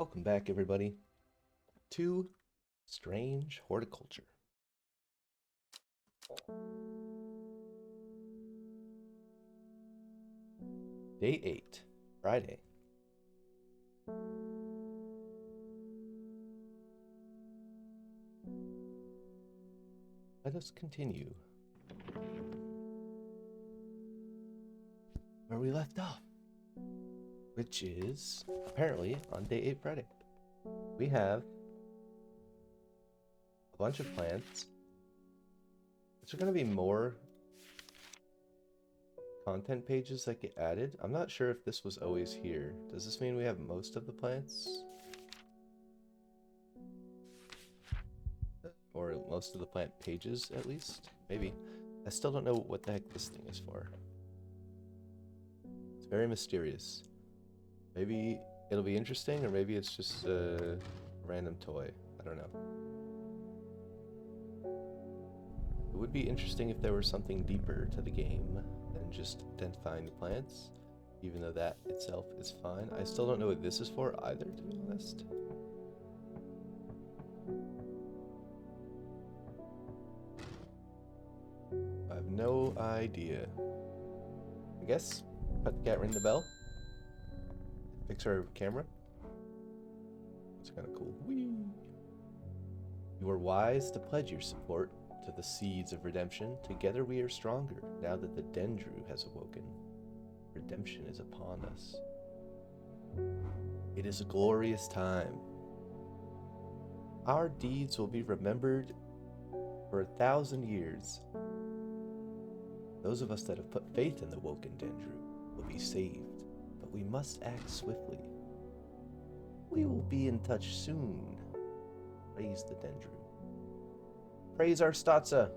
Welcome back, everybody, to Strange Horticulture. Day 8, Friday. Let us continue where we left off, which is apparently on day 8, Friday. We have a bunch of plants. Is there going to be more content pages that get added? I'm not sure if this was always here. Does this mean we have most of the plants? Or most of the plant pages, at least? Maybe. I still don't know what the heck this thing is for. It's very mysterious. Maybe it'll be interesting, or maybe it's just a random toy. I don't know. It would be interesting if there were something deeper to the game than just identifying the plants, even though that itself is fine. I still don't know what this is for either, to be honest. I have no idea. I guess pet the cat, ring the bell. Fix our camera. It's kind of cool. Whee! You are wise to pledge your support to the seeds of redemption. Together we are stronger, now that the Dendru has awoken. Redemption is upon us. It is a glorious time. Our deeds will be remembered for 1,000 years. Those of us that have put faith in the woken Dendru will be saved, but we must act swiftly. We will be in touch soon. Praise the Dendru. Praise our Statza.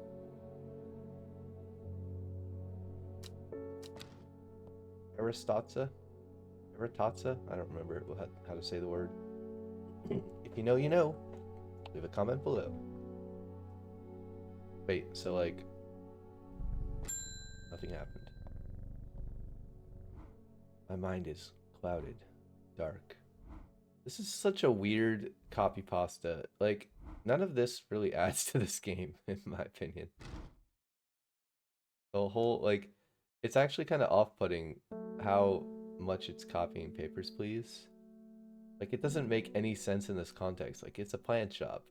Aristatza? Aritatza? I don't remember how to say the word. If you know, you know. Leave a comment below. Wait, so like, nothing happened. My mind is clouded, dark. This is such a weird copy pasta. Like, none of this really adds to this game, in my opinion. The whole, like, it's actually kind of off-putting how much it's copying Papers, Please. Like, it doesn't make any sense in this context. Like, it's a plant shop,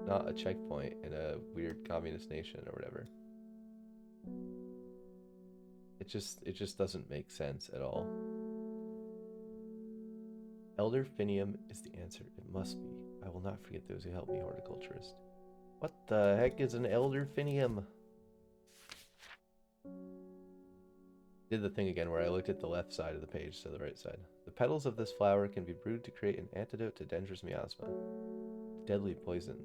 not a checkpoint in a weird communist nation or whatever. It just doesn't make sense at all. Elder Finium is the answer. It must be. I will not forget those who helped me, horticulturist. What the heck is an Elder Finium? Did the thing again where I looked at the left side of the page to the right side. The petals of this flower can be brewed to create an antidote to Dendrus miasma. Deadly poison.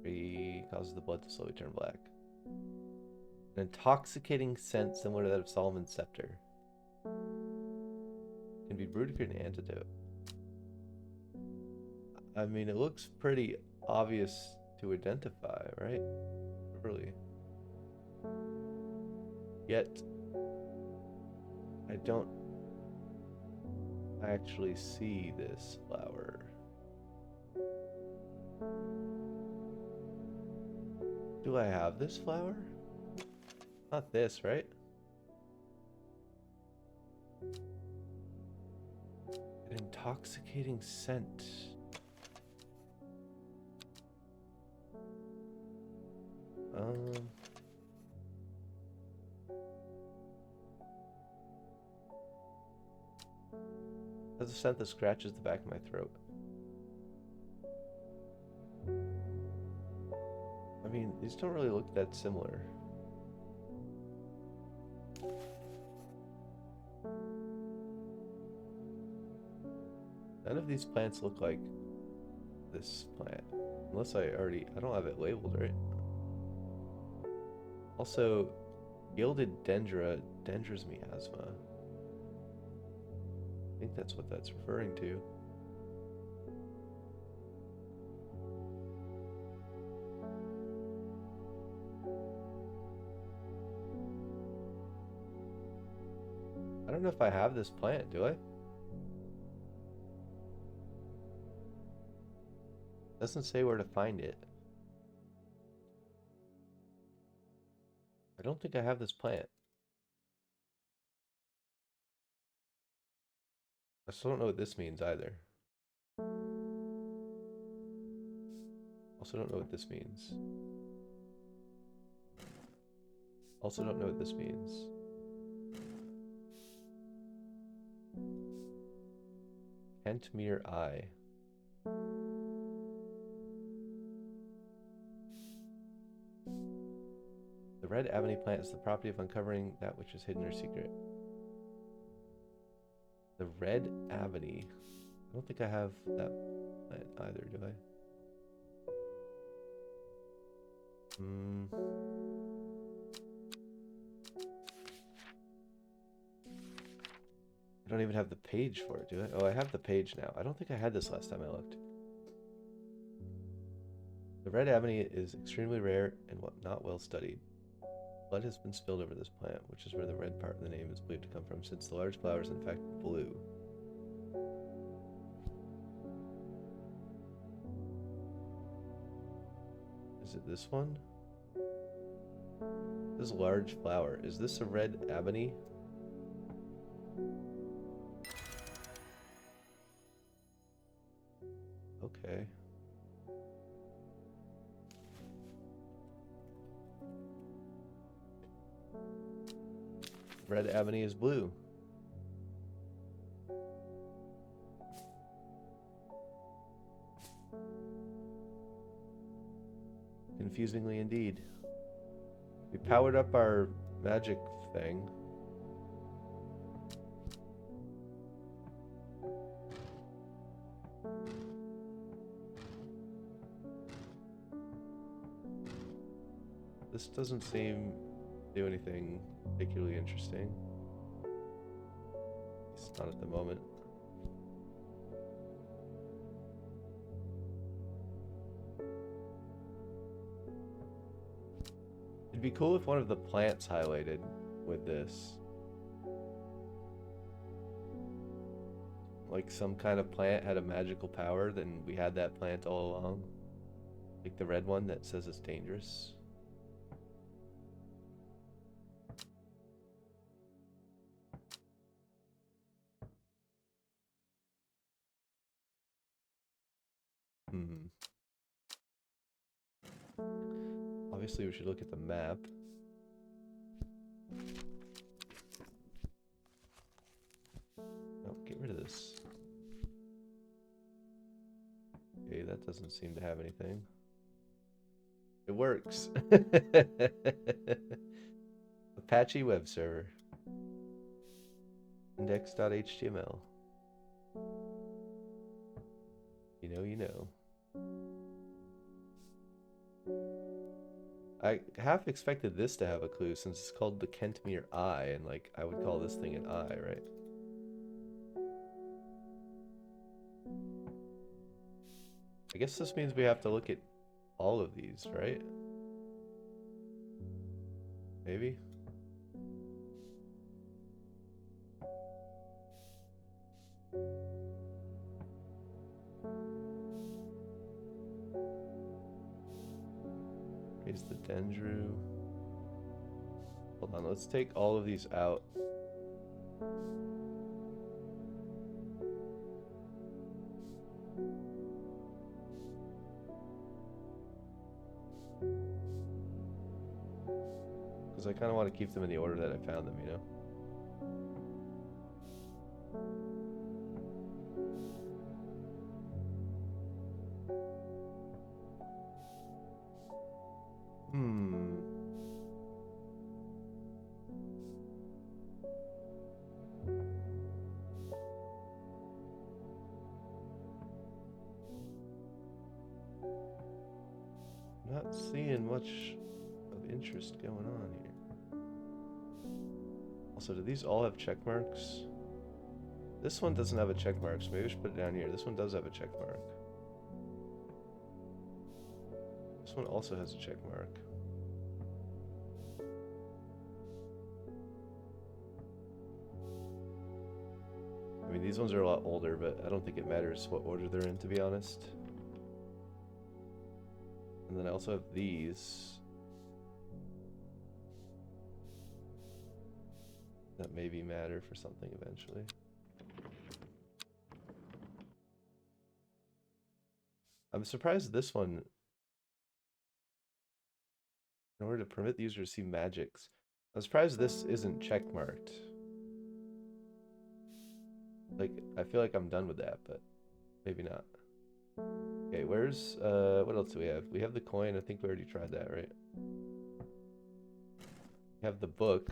It causes the blood to slowly turn black. An intoxicating scent similar to that of Solomon's scepter. Can be brewed to create an antidote. I mean, it looks pretty obvious to identify, right? Really. Yet, I don't actually see this flower. Do I have this flower? Not this, right? An intoxicating scent. Has a scent that scratches the back of my throat. I mean, these don't really look that similar. None of these plants look like this plant. Unless I don't have it labeled, right? Also, gilded Dendrus miasma. I think that's what that's referring to. I don't know if I have this plant, do I? Doesn't say where to find it. I don't think I have this plant. I still don't know what this means either. Also don't know what this means. Also don't know what this means. Kentmere Eye. The red ebony plant is the property of uncovering that which is hidden or secret. The red ebony. I don't think I have that plant either, do I? I don't even have the page for it, do I? Oh, I have the page now. I don't think I had this last time I looked. The red ebony is extremely rare and not well studied. Blood has been spilled over this plant, which is where the red part of the name is believed to come from, since the large flower is in fact blue. Is it this one? This large flower. Is this a red ebony? Okay. Red ebony is blue. Confusingly indeed. We powered up our magic thing. This doesn't seem to do anything particularly interesting. It's not at the moment. It'd be cool if one of the plants highlighted with this. Like some kind of plant had a magical power, then we had that plant all along. Like the red one that says it's dangerous. Obviously, we should look at the map. No, get rid of this. Okay, that doesn't seem to have anything. It works. Apache web server. Index.html. You know, you know. I half expected this to have a clue since it's called the Kentmere Eye, and like I would call this thing an eye, right? I guess this means we have to look at all of these, right? Maybe? Raise the dendru. Hold on, let's take all of these out. Because I kind of want to keep them in the order that I found them, you know? Not seeing much of interest going on here. Also, do these all have check marks? This one doesn't have a check mark, so maybe we should put it down here. This one does have a check mark. This one also has a check mark. I mean, these ones are a lot older, but I don't think it matters what order they're in, to be honest. And then I also have these. That maybe matter for something eventually. I'm surprised this one, in order to permit the user to see magics. I'm surprised this isn't checkmarked. Like, I feel like I'm done with that, but maybe not. Okay, where's, what else do we have? We have the coin. I think we already tried that, right? We have the book.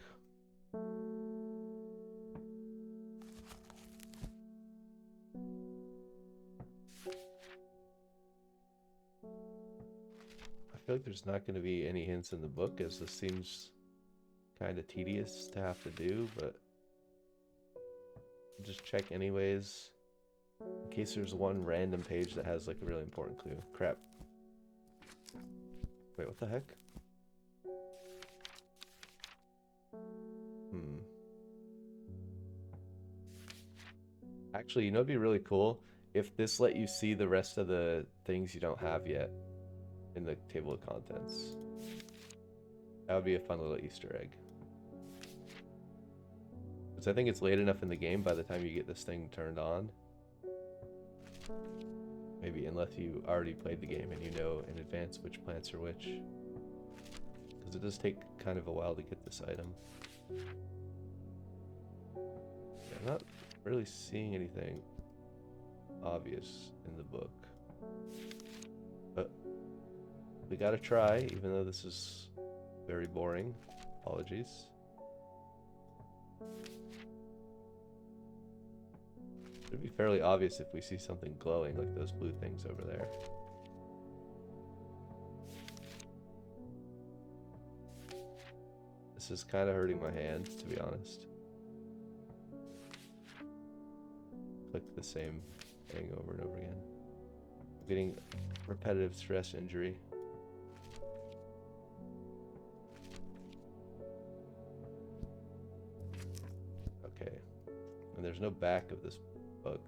I feel like there's not going to be any hints in the book, as this seems kind of tedious to have to do, but I'll just check anyways, in case there's one random page that has like a really important clue. Crap. Wait, what the heck? Actually, you know, it'd be really cool if this let you see the rest of the things you don't have yet in the table of contents. That would be a fun little Easter egg. Because I think it's late enough in the game by the time you get this thing turned on. Maybe unless you already played the game and you know in advance which plants are which. Because it does take kind of a while to get this item. Yeah, I'm not really seeing anything obvious in the book. But we gotta try, even though this is very boring. Apologies. It'd be fairly obvious if we see something glowing like those blue things over there. This is kind of hurting my hands, to be honest. Click the same thing over and over again. I'm getting repetitive stress injury. Okay. And there's no back of this book.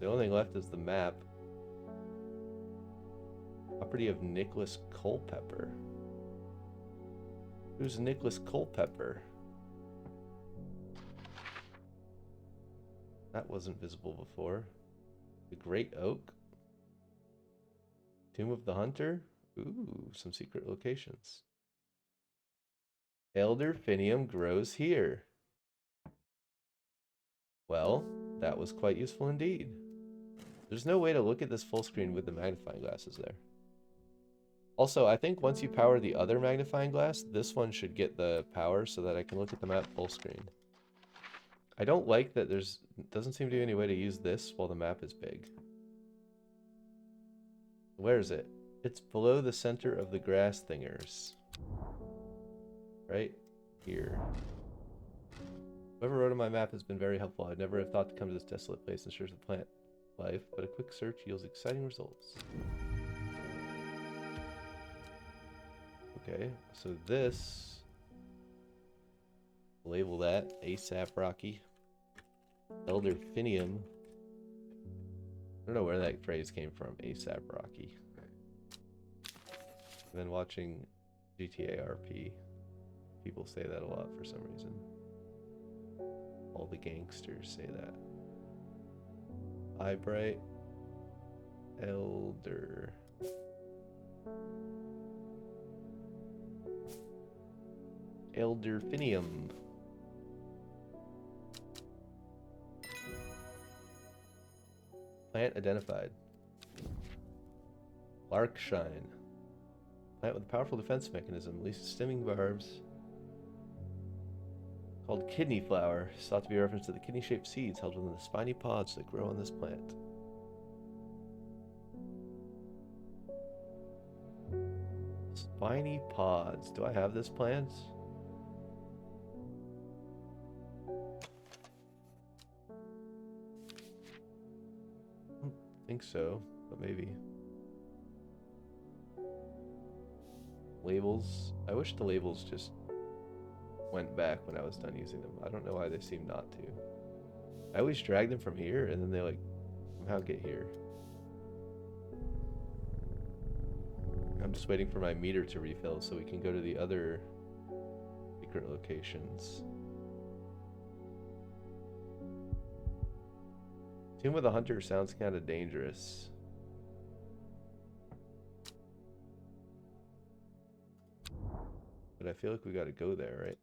The only thing left is the map. Property of Nicholas Culpepper. Who's Nicholas Culpepper? That wasn't visible before. The Great Oak. Tomb of the Hunter. Ooh, some secret locations. Elder Finium grows here. Well, that was quite useful indeed. There's no way to look at this full screen with the magnifying glasses there. Also, I think once you power the other magnifying glass, this one should get the power so that I can look at the map full screen. I don't like that doesn't seem to be any way to use this while the map is big. Where is it? It's below the center of the grass thingers. Right here. Whoever wrote on my map has been very helpful. I'd never have thought to come to this desolate place in search of plant life, but a quick search yields exciting results. Okay, so this, label that ASAP Rocky. Elder Finium. I don't know where that phrase came from, ASAP Rocky. I've been watching GTA RP. People say that a lot for some reason. All the gangsters say that. Eyebright. Elder. Elder Finium. Plant identified. Larkshine. Plant with a powerful defense mechanism, releases stemming barbs. Called kidney flower, is thought to be a reference to the kidney-shaped seeds held within the spiny pods that grow on this plant. Spiny pods. Do I have this plant? I don't think so, but maybe. Labels. I wish the labels just went back when I was done using them. I don't know why they seem not to. I always drag them from here and then they like somehow get here. I'm just waiting for my meter to refill so we can go to the other secret locations. Tomb of the Hunter sounds kind of dangerous. But I feel like we gotta go there, right?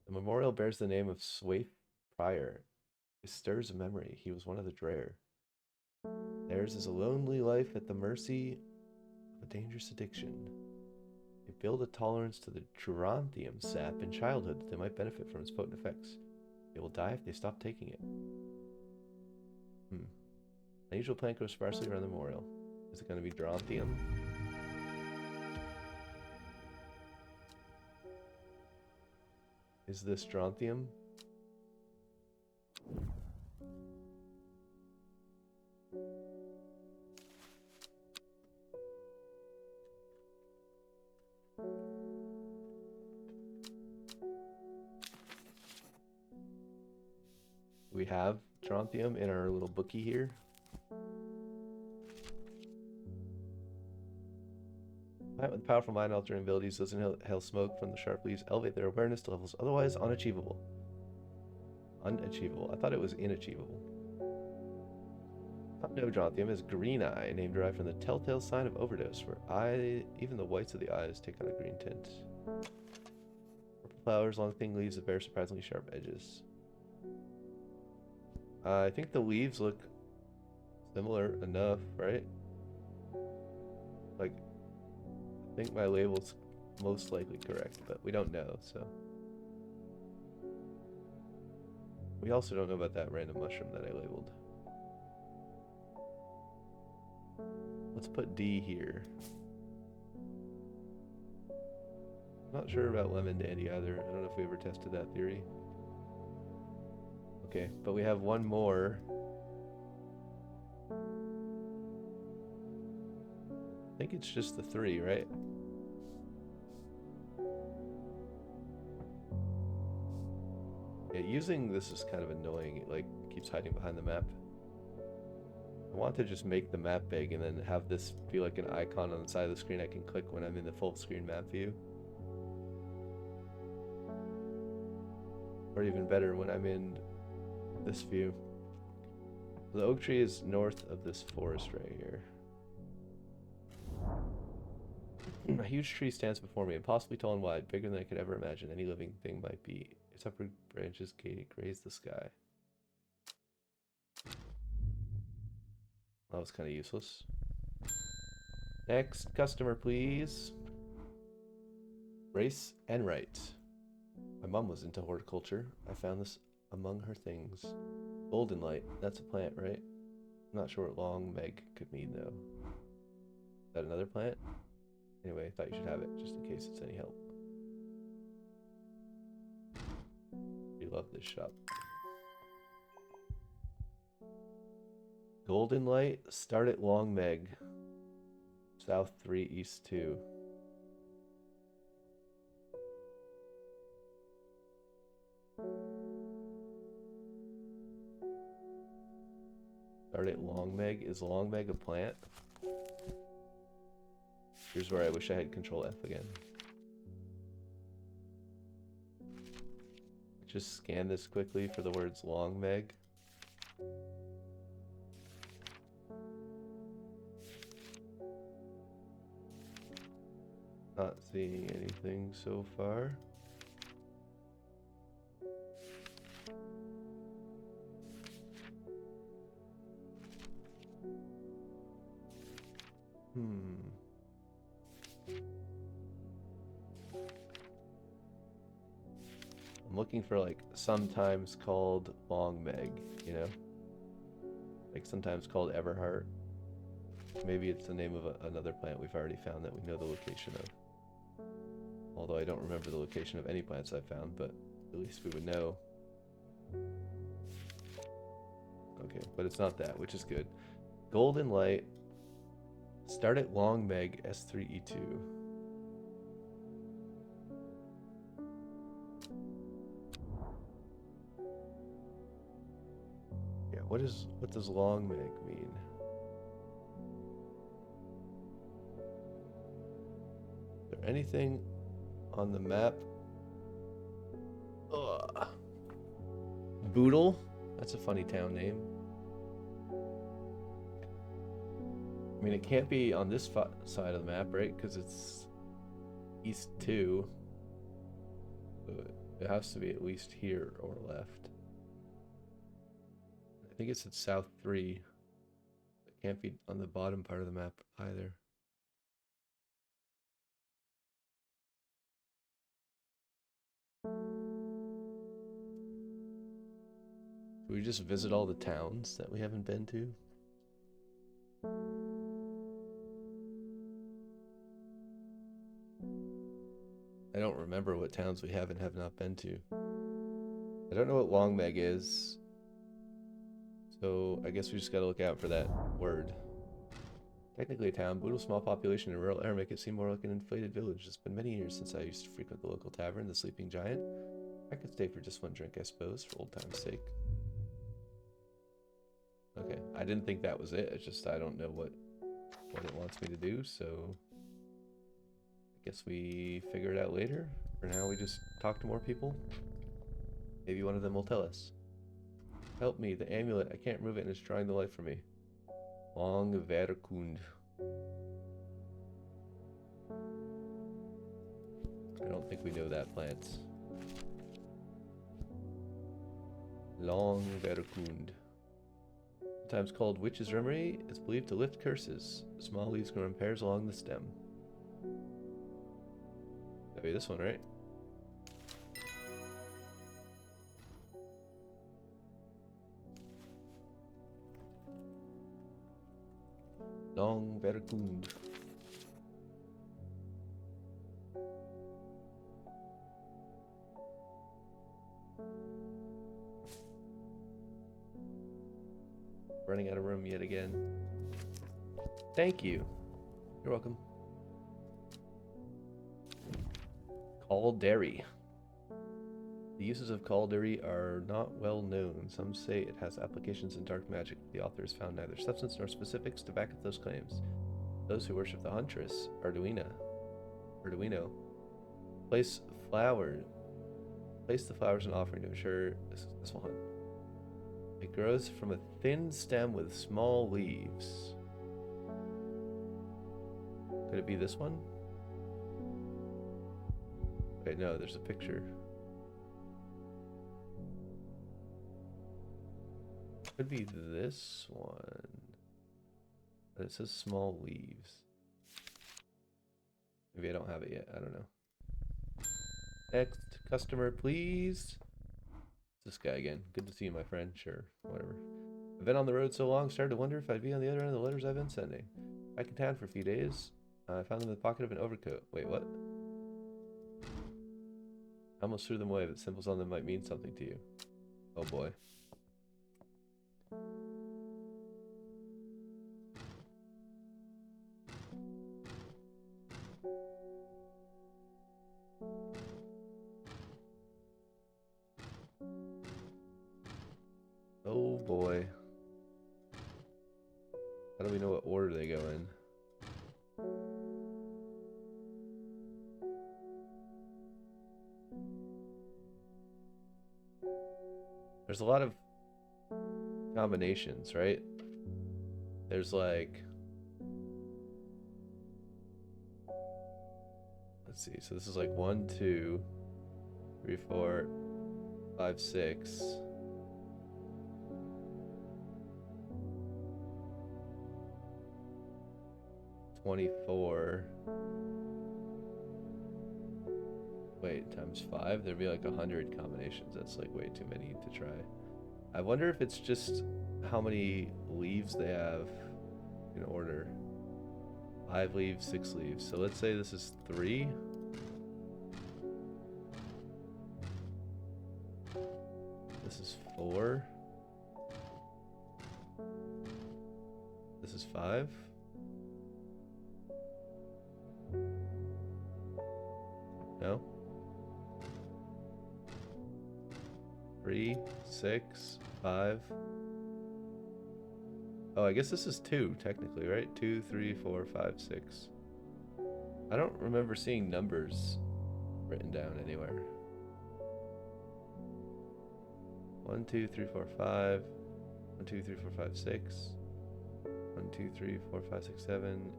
The memorial bears the name of Swaif Prior. It stirs a memory. He was one of the Dreyer. Theirs is a lonely life at the mercy of a dangerous addiction. They build a tolerance to the geranthium sap in childhood that they might benefit from its potent effects. They will die if they stop taking it. Unusual plant grows sparsely around the memorial. Is it going to be geranthium? Is this geranthium? We have geranthium in our little bookie here. Plant with powerful mind altering abilities doesn't inhale smoke from the sharp leaves, elevate their awareness to levels otherwise unachievable. Unachievable. I thought it was inachievable. No geranthium is green eye, name derived from the telltale sign of overdose, where even the whites of the eyes take on a green tint. Purple flowers, long thin leaves that bear surprisingly sharp edges. I think the leaves look similar enough, right? Like, I think my label's most likely correct, but we don't know, so. We also don't know about that random mushroom that I labeled. Let's put D here. I'm not sure about lemon dandy either. I don't know if we ever tested that theory. Okay, but we have one more. I think it's just the 3, right? Yeah, using this is kind of annoying. It like keeps hiding behind the map. I want to just make the map big and then have this be like an icon on the side of the screen I can click when I'm in the full screen map view. Or even better, when I'm in this view. The oak tree is north of this forest right here. A huge tree stands before me, impossibly tall and wide, bigger than I could ever imagine any living thing might be. Its upper branches graze the sky. That was kind of useless. Next customer, please. Race and right. My mom was into horticulture. I found this among her things. Golden light. That's a plant, right? I'm not sure what long meg could mean, though. Is that another plant? Anyway, I thought you should have it, just in case it's any help. You love this shop. Golden light. Start at long meg. South 3, east 2. Start at long meg. Is long meg a plant? Here's where I wish I had Control F again. Just scan this quickly for the words long meg. Not seeing anything so far. I'm looking for like sometimes called long meg, you know? Like sometimes called Everheart. Maybe it's the name of another plant we've already found that we know the location of. Although I don't remember the location of any plants I've found, but at least we would know. Okay, but it's not that, which is good. Golden light. Start at long meg S3E2. Yeah, what does long meg mean? anything on the map? Ugh. Boodle? That's a funny town name. I mean, it can't be on this side of the map, right? Because it's east 2. So it has to be at least here or left. I think it's at south 3. It can't be on the bottom part of the map either. Should we just visit all the towns that we haven't been to? I don't remember what towns we have and have not been to. I don't know what Longmeg is, so I guess we just gotta look out for that word. Technically a town, Boodle, small population in rural area make it seem more like an inflated village. It's been many years since I used to frequent the local tavern, the Sleeping Giant. I could stay for just one drink, I suppose, for old time's sake. Okay, I didn't think that was it. It's just I don't know what it wants me to do, so I guess we figure it out later. For now, we just talk to more people. Maybe one of them will tell us. Help me, the amulet. I can't remove it and it's drawing the life from me. Long Verkund. I don't think we know that plant. Long Verkund. Sometimes called witch's remedy, it's believed to lift curses. Small leaves grow in pairs along the stem. That'd be this one, right? Long Verkund. Running out of room yet again. Thank you. You're welcome. Cauldary. The uses of cauldary are not well known. Some say it has applications in dark magic. The author has found neither substance nor specifics to back up those claims. Those who worship the huntress, Arduino, place the flowers in offering to ensure a successful hunt. It grows from a thin stem with small leaves. Could it be this one? Okay, no, there's a picture. Could be this one. But it says small leaves. Maybe I don't have it yet. I don't know. Next customer, please. This guy again. Good to see you, my friend. Sure, whatever. I've been on the road so long, started to wonder if I'd be on the other end of the letters I've been sending. Back in town for a few days. I found them in the pocket of an overcoat. Wait, what? I almost threw them away, but symbols on them might mean something to you. Oh boy. Oh boy. How do we know what order they go in? There's a lot of combinations, right? There's like... Let's see. So this is like 1, 2, 3, 4, 5, 6. $24. Wait, times 5? There'd be like 100 combinations. That's like way too many to try. I wonder if it's just how many leaves they have in order. 5 leaves, 6 leaves. So let's say this is 3. This is 4. This is 5. No? 3, 6, 5. Oh, I guess this is 2, technically, right? 2, 3, 4, 5, 6. I don't remember seeing numbers written down anywhere. 1, 2, 3, 4, 5. 1, 2, 3, 4, 5, 6. 1, 2, 3, 4, 5, 6, 7.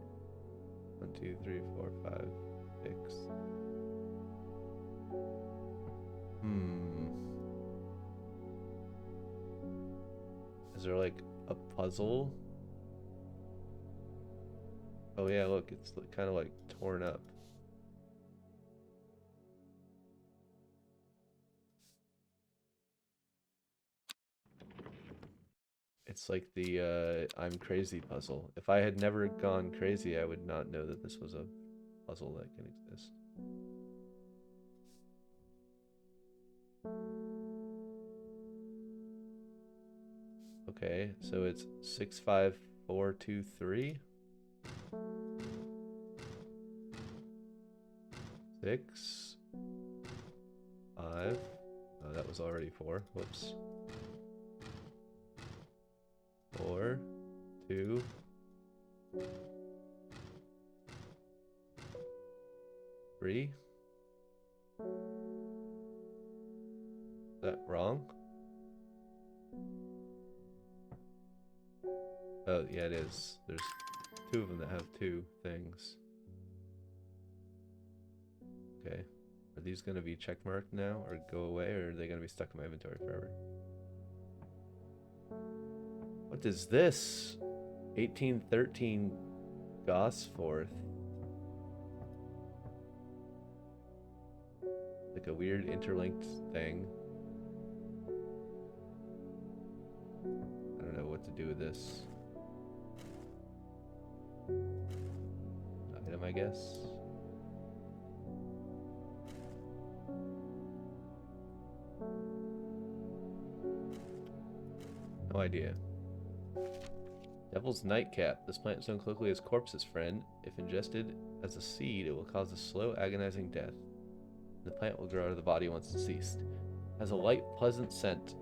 1, 2, 3, 4, 5, 6. Is there like a puzzle? Oh yeah, look, it's kind of like torn up. It's like the I'm crazy puzzle. If I had never gone crazy, I would not know that this was a puzzle that can exist. Okay, so it's 6, 5, 4, 2, 3. 6, 5. Oh, that was already 4. Whoops. 4, 2. 3. Is that wrong? Oh, yeah, it is. There's 2 of them that have 2 things. Okay. Are these going to be checkmarked now or go away, or are they going to be stuck in my inventory forever? What is this? 1813 Gosforth. Like a weird interlinked thing. I don't know what to do with this. Item, I guess. No idea. Devil's Nightcap. This plant is known colloquially as Corpse's Friend. If ingested as a seed, it will cause a slow, agonizing death. The plant will grow out of the body once deceased. It has a light, pleasant scent,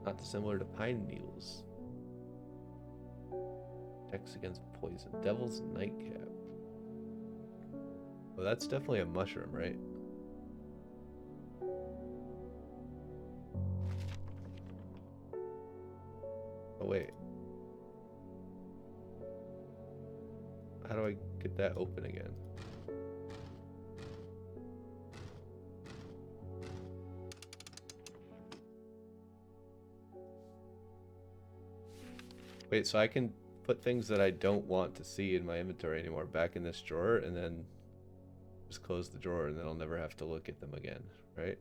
not dissimilar to pine needles. Protects against poison. Devil's Nightcap. Oh, that's definitely a mushroom, right? Oh, wait. How do I get that open again? Wait, so I can put things that I don't want to see in my inventory anymore back in this drawer and then just close the drawer and then I'll never have to look at them again, right?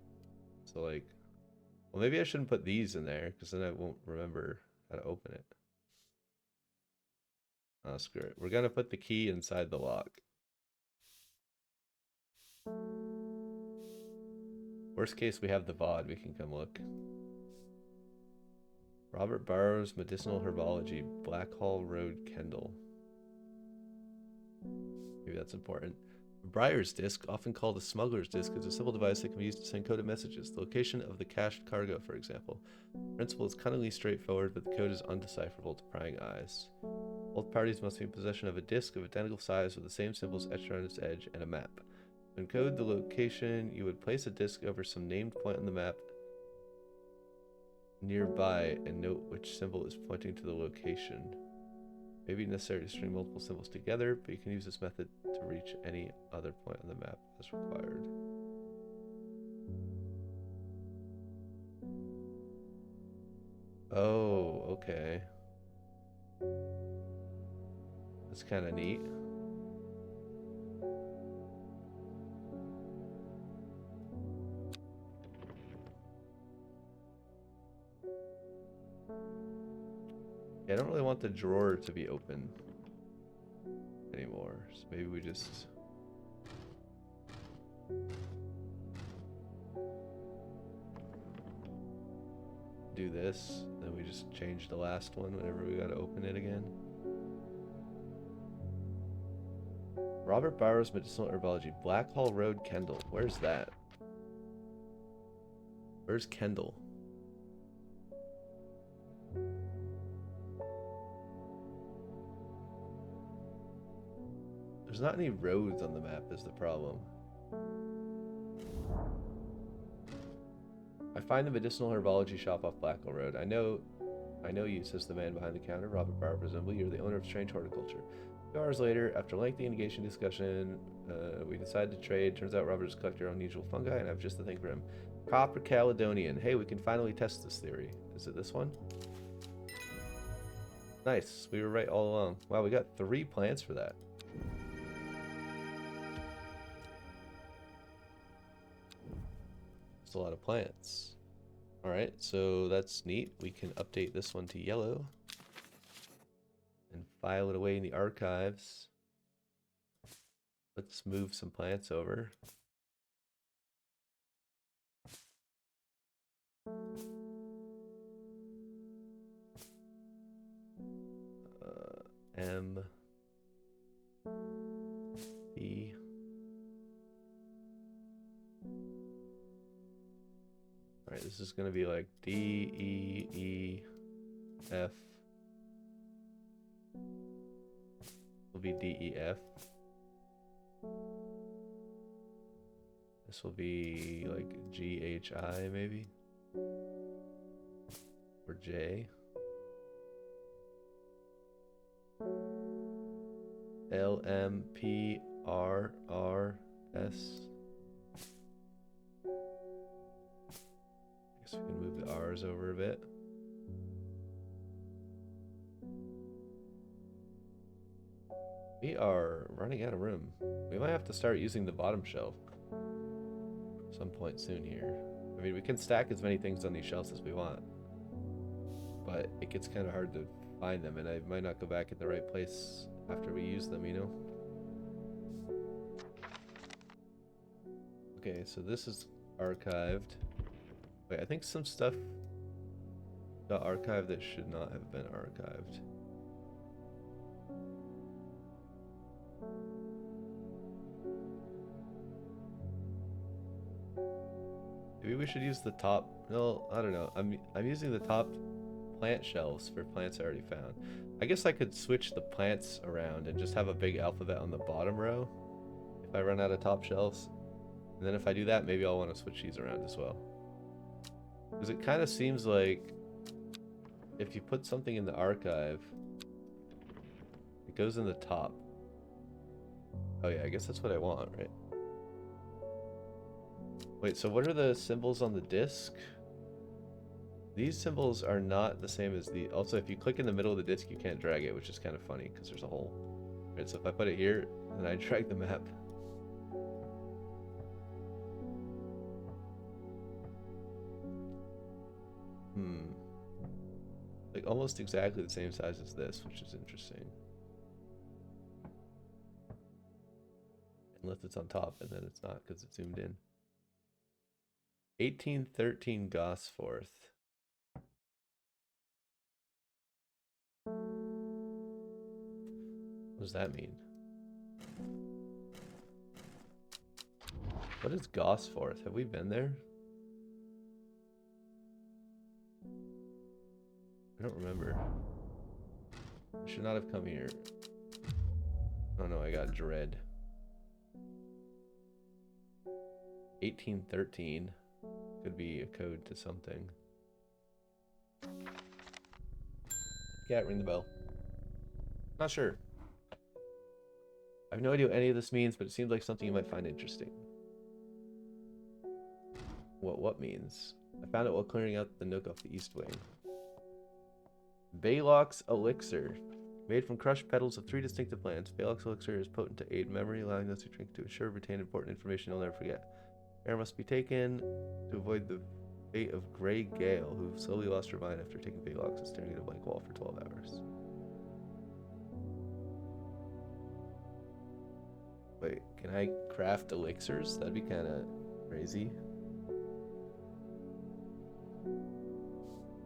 So like, well, maybe I shouldn't put these in there because then I won't remember how to open it. Oh, screw it. We're gonna put the key inside the lock. Worst case, we have the VOD. We can come look. Robert Barrow's Medicinal Herbology, Blackhall Road, Kendall. Maybe that's important. A Briar's Disc, often called a smuggler's disc, is a simple device that can be used to send coded messages. The location of the cached cargo, for example. The principle is cunningly straightforward, but the code is undecipherable to prying eyes. Both parties must be in possession of a disc of identical size with the same symbols etched around its edge and a map. To encode the location, you would place a disc over some named point on the map nearby and note which symbol is pointing to the location. It may be necessary to string multiple symbols together, but you can use this method to reach any other point on the map as required. Oh, okay. That's kind of neat. Yeah, I don't really want the drawer to be open anymore, so maybe we just do this, then we just change the last one whenever we gotta open it again. Robert Barrow's Medicinal Herbology, Blackhall Road, Kendall. Where's that? Where's Kendall? There's not any roads on the map is the problem. I find the medicinal herbology shop off Blackwell Road. I know you, says the man behind the counter. Robert Barber, presumably. You're the owner of Strange Horticulture. 2 hours later, after lengthy engaging discussion, we decided to trade. Turns out Robert has collected our unusual fungi, and I have just the thing for him. Copper Caledonian. Hey, we can finally test this theory. Is it this one? Nice. We were right all along. Wow, we got 3 plants for that. That's a lot of plants. Alright, so that's neat. We can update this one to yellow and file it away in the archives. Let's move some plants over. M E Alright, this is gonna be like D E E F. Will be D E F. This will be like G H I maybe, or J. L M P R R S. I guess we can move the R's over a bit. We are running out of room. We might have to start using the bottom shelf some point soon here. I mean, we can stack as many things on these shelves as we want, but it gets kind of hard to find them, and I might not go back in the right place after we use them, you know? Okay, so this is archived. Wait, I think some stuff got archived that should not have been archived. Maybe we should use the top. No, I don't know. I'm using the top plant shelves for plants I already found. I guess I could switch the plants around and just have a big alphabet on the bottom row if I run out of top shelves. And then if I do that, maybe I'll want to switch these around as well. Because it kind of seems like if you put something in the archive, it goes in the top. Oh yeah, I guess that's what I want, right? Wait, so what are the symbols on the disc? These symbols are not the same as the... Also, if you click in the middle of the disc, you can't drag it, which is kind of funny because there's a hole. Right, so if I put it here, then I drag the map. Like almost exactly the same size as this, which is interesting. Unless it's on top, and then it's not because it's zoomed in. 1813 Gosforth. What does that mean? What is Gosforth? Have we been there? I don't remember. I should not have come here. Oh no, I got dread. 1813 could be a code to something. Cat, ring the bell. Not sure. I have no idea what any of this means, but it seems like something you might find interesting. What means? I found it while clearing out the nook off the east wing. Baylock's Elixir. Made from crushed petals of 3 distinctive plants, Baylock's Elixir is potent to aid memory, allowing those who drink to assure retain important information they'll never forget. Care must be taken to avoid the fate of Grey Gale, who slowly lost her mind after taking Baylock's and staring at a blank wall for 12 hours. Wait, can I craft elixirs? That'd be kind of crazy.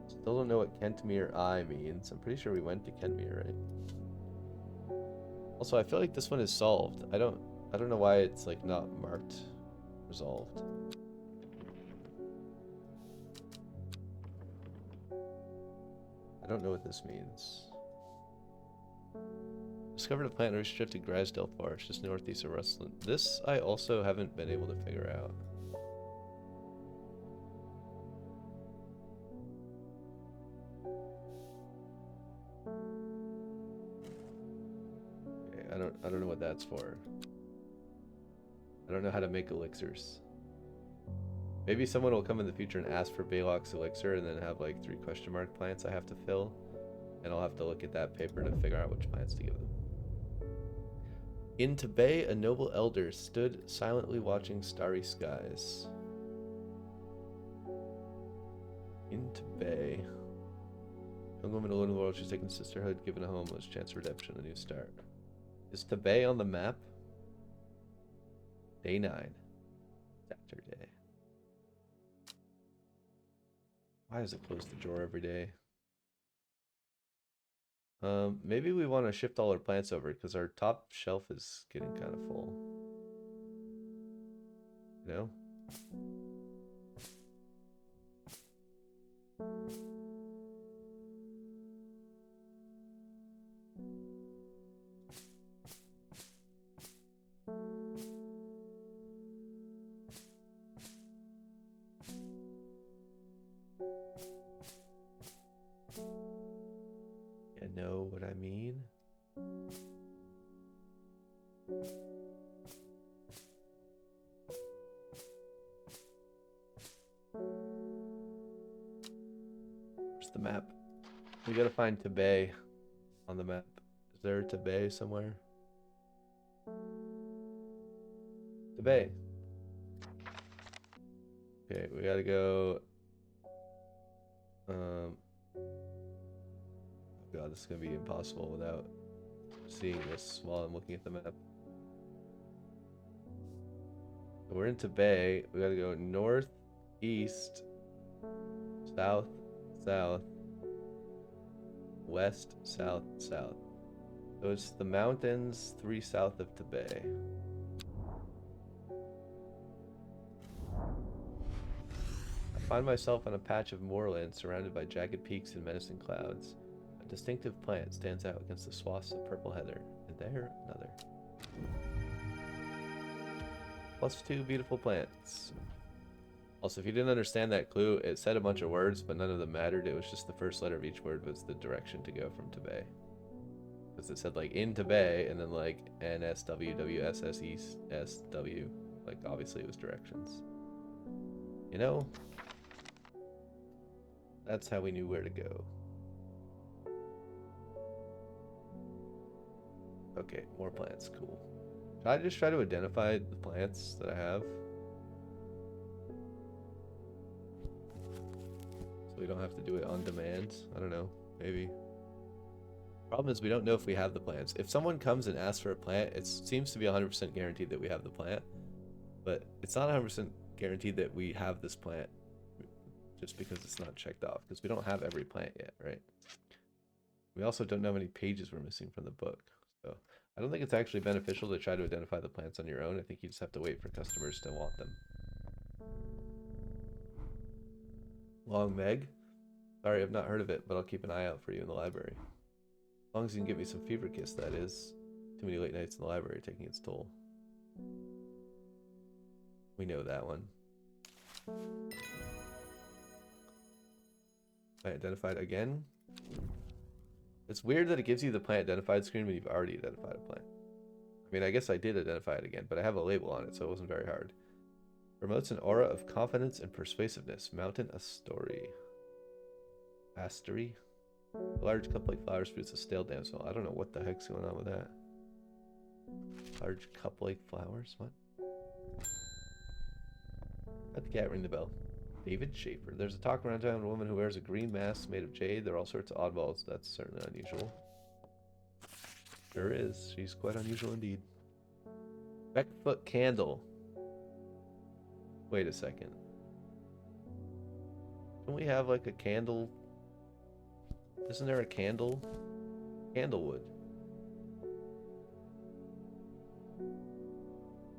Still don't know what Kentmere I means. I'm pretty sure we went to Kentmere, right? Also, I feel like this one is solved. I don't know why it's like not marked resolved. I don't know what this means. Discovered a plant in restricted Grisdale Forest just northeast of Rustland. This I also haven't been able to figure out. Okay, I don't know what that's for. I don't know how to make elixirs. Maybe someone will come in the future and ask for Baylock's elixir and then have like 3 question mark plants I have to fill. And I'll have to look at that paper to figure out which plants to give them. In Tibet, a noble elder stood silently watching starry skies. In Tibet. Young woman alone in the world, she's taken sisterhood, given a home, was chance of redemption, a new start. Is Tibet on the map? Day 9. Saturday. Why does it close the drawer every day? Maybe we want to shift all our plants over because our top shelf is getting kind of full. You know? You know what I mean? Where's the map? We gotta find Tibet on the map. Is there a Tibet somewhere? Tibet. Okay, we gotta go. Oh god, this is gonna be impossible without seeing this while I'm looking at the map. So we're in Tibet. We gotta go north, east, south, south, west, south, south. So it's the mountains 3 south of Tibet. I find myself on a patch of moorland surrounded by jagged peaks and menacing clouds. A distinctive plant stands out against the swaths of purple heather, and there another. +2 beautiful plants. Also, if you didn't understand that clue, it said a bunch of words, but none of them mattered. It was just the first letter of each word was the direction to go from Tibet. Because it said like in Tibet, and then like NSWWSSESW. Like obviously it was directions. You know? That's how we knew where to go. Okay, more plants, cool. Should I just try to identify the plants that I have? So we don't have to do it on demand? I don't know, maybe. Problem is we don't know if we have the plants. If someone comes and asks for a plant, it seems to be 100% guaranteed that we have the plant. But it's not 100% guaranteed that we have this plant just because it's not checked off, because we don't have every plant yet, right? We also don't know how many pages we're missing from the book. So I don't think it's actually beneficial to try to identify the plants on your own. I think you just have to wait for customers to want them. Long Meg? Sorry, I've not heard of it, but I'll keep an eye out for you in the library. As long as you can get me some fever kiss, that is. Too many late nights in the library taking its toll. We know that one. Plant identified again. It's weird that it gives you the plant identified screen when you've already identified a plant. I mean, I guess I did identify it again, but I have a label on it, so it wasn't very hard. Promotes an aura of confidence and persuasiveness. Mountain Astory. Astory? A large cup-like flowers produce a stale damsel. I don't know what the heck's going on with that. Large cup-like flowers? What? Let the cat ring the bell. David Schaefer. There's a talk around town of a woman who wears a green mask made of jade. There are all sorts of oddballs. That's certainly unusual. Sure is. She's quite unusual indeed. Beckfoot candle. Wait a second. Don't we have like a candle? Isn't there a candle? Candlewood.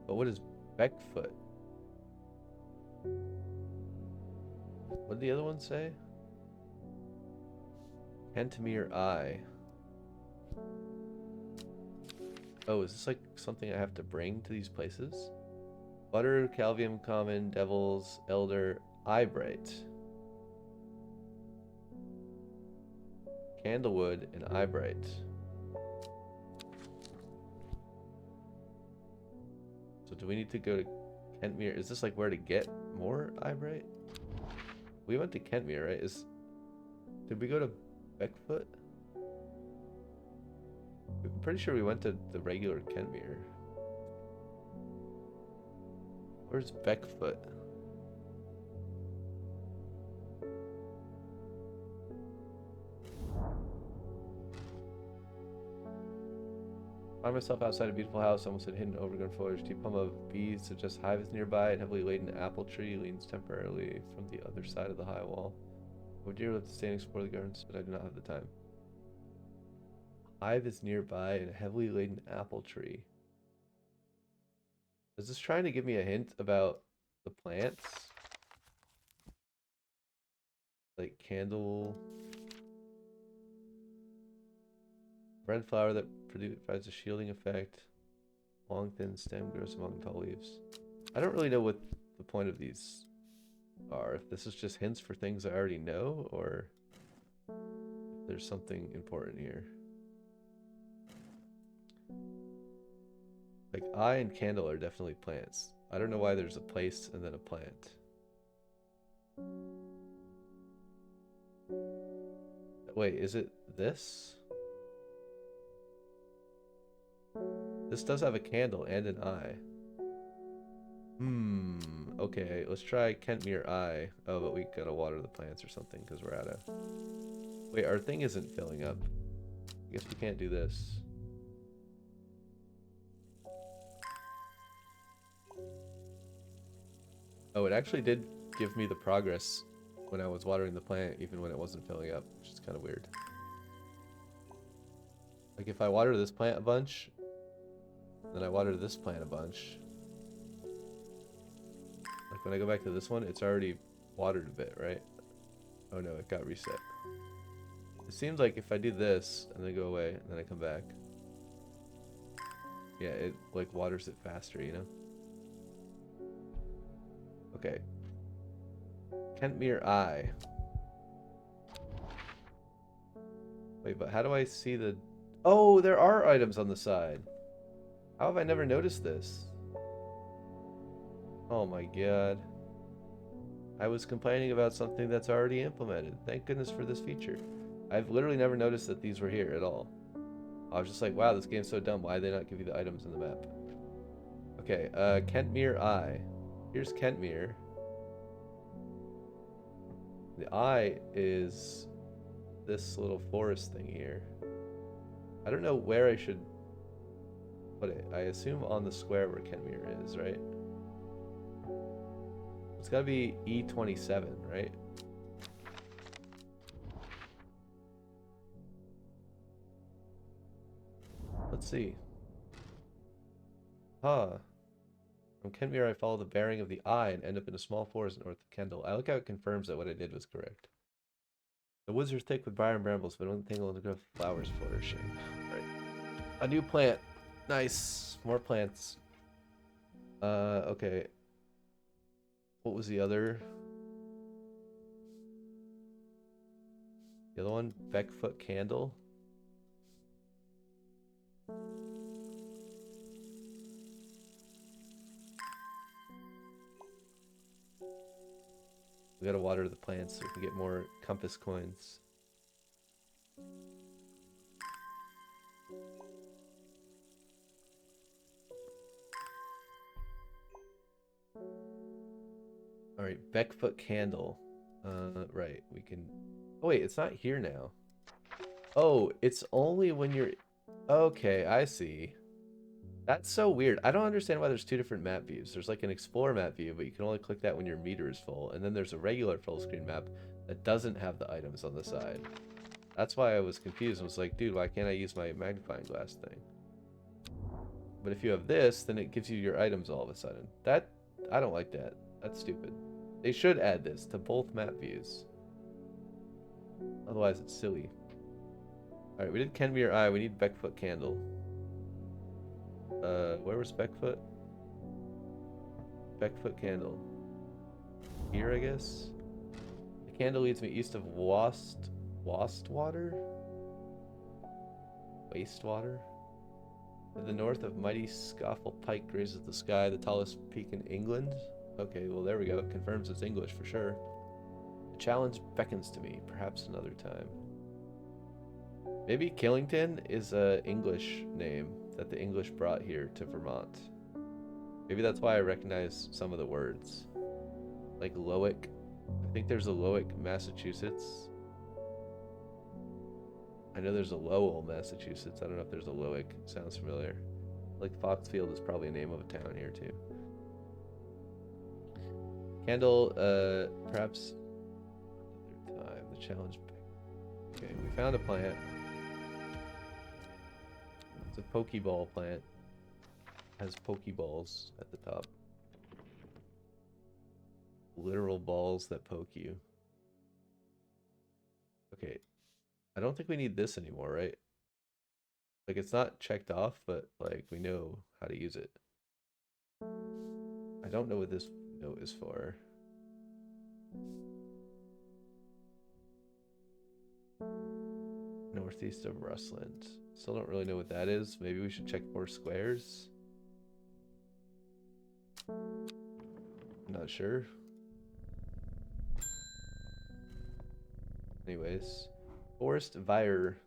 But what is Beckfoot? What did the other one say? Cantemir Eye. Oh, is this like something I have to bring to these places? Butter, Calvium Common, Devils, Elder, Eyebright. Candlewood and Eyebright. So do we need to go to Kentmere? Is this like where to get more Eyebright? We went to Kentmere, right? Did we go to Beckfoot? I'm pretty sure we went to the regular Kentmere. Where's Beckfoot? Find myself outside a beautiful house, almost in hidden overgrown foliage. Deep hum of bees suggests hive is nearby. A heavily laden apple tree leans temporarily from the other side of the high wall. I would dearly love to stay and explore the gardens, but I do not have the time. Hive is nearby and a heavily laden apple tree. Is this trying to give me a hint about the plants? Like candle. Red flower that provides a shielding effect. Long thin stem grows among tall leaves. I don't really know what the point of these are. If this is just hints for things I already know, or if there's something important here. Like eye and candle are definitely plants. I don't know why there's a place and then a plant. Wait, is it this? This does have a candle and an eye. Okay, let's try Kentmere Eye. Oh, but we gotta water the plants or something because we're out of... Wait, our thing isn't filling up. I guess we can't do this. Oh, it actually did give me the progress when I was watering the plant, even when it wasn't filling up, which is kind of weird. Like if I water this plant a bunch, then I water this plant a bunch. Like when I go back to this one, it's already watered a bit, right? Oh no, it got reset. It seems like if I do this and then go away and then I come back, yeah, it like waters it faster, you know? Okay. Kentmere Eye. Wait, but how do I see the... Oh, there are items on the side. How have I never noticed this? Oh my god. I was complaining about something that's already implemented. Thank goodness for this feature. I've literally never noticed that these were here at all. I was just like, wow, this game's so dumb. Why did they not give you the items in the map? Okay, Kentmere Eye. Here's Kentmere. The eye is this little forest thing here. I don't know where I should put it. I assume on the square where Kentmere is, right? It's gotta be E27, right? Let's see. Huh. From Kentmere, I follow the bearing of the eye and end up in a small forest north of Kendall. I like how it confirms that what I did was correct. The woods are thick with briar and brambles, but only tangle underground flowers flourishing. Right. A new plant. Nice. More plants. Okay. What was the other? The other one? Beckfoot Candle. We gotta water the plants so we can get more compass coins. Alright, Beckfoot Candle. Right, we can... Oh wait, it's not here now. Oh, it's only when you're... Okay, I see. That's so weird. I don't understand why there's two different map views. There's like an Explore map view, but you can only click that when your meter is full. And then there's a regular full screen map that doesn't have the items on the side. That's why I was confused and was like, dude, why can't I use my magnifying glass thing? But if you have this, then it gives you your items all of a sudden. That, I don't like that. That's stupid. They should add this to both map views. Otherwise, it's silly. Alright, we did Kentmere Eye. We need Beckfoot Candle. Where was Beckfoot? Beckfoot candle. Here, I guess? The candle leads me east of Wastwater? Wastewater? To the north of mighty Scoffle Pike grazes the sky, the tallest peak in England. Okay, well there we go. It confirms it's English for sure. The challenge beckons to me, perhaps another time. Maybe Killington is a English name that the English brought here to Vermont. Maybe that's why I recognize some of the words. Like Lowick. I think there's a Lowick, Massachusetts. I know there's a Lowell, Massachusetts. I don't know if there's a Lowick. Sounds familiar. Like Foxfield is probably a name of a town here too. Candle, perhaps another time. The challenge. Okay, we found a plant. It's a Pokeball plant. It has Pokeballs at the top. Literal balls that poke you. Okay. I don't think we need this anymore, right? Like, it's not checked off, but, like, we know how to use it. I don't know what this note is for. Northeast of Rustland. Still don't really know what that is. Maybe we should check more squares. I'm not sure. Anyways. Forest Vire.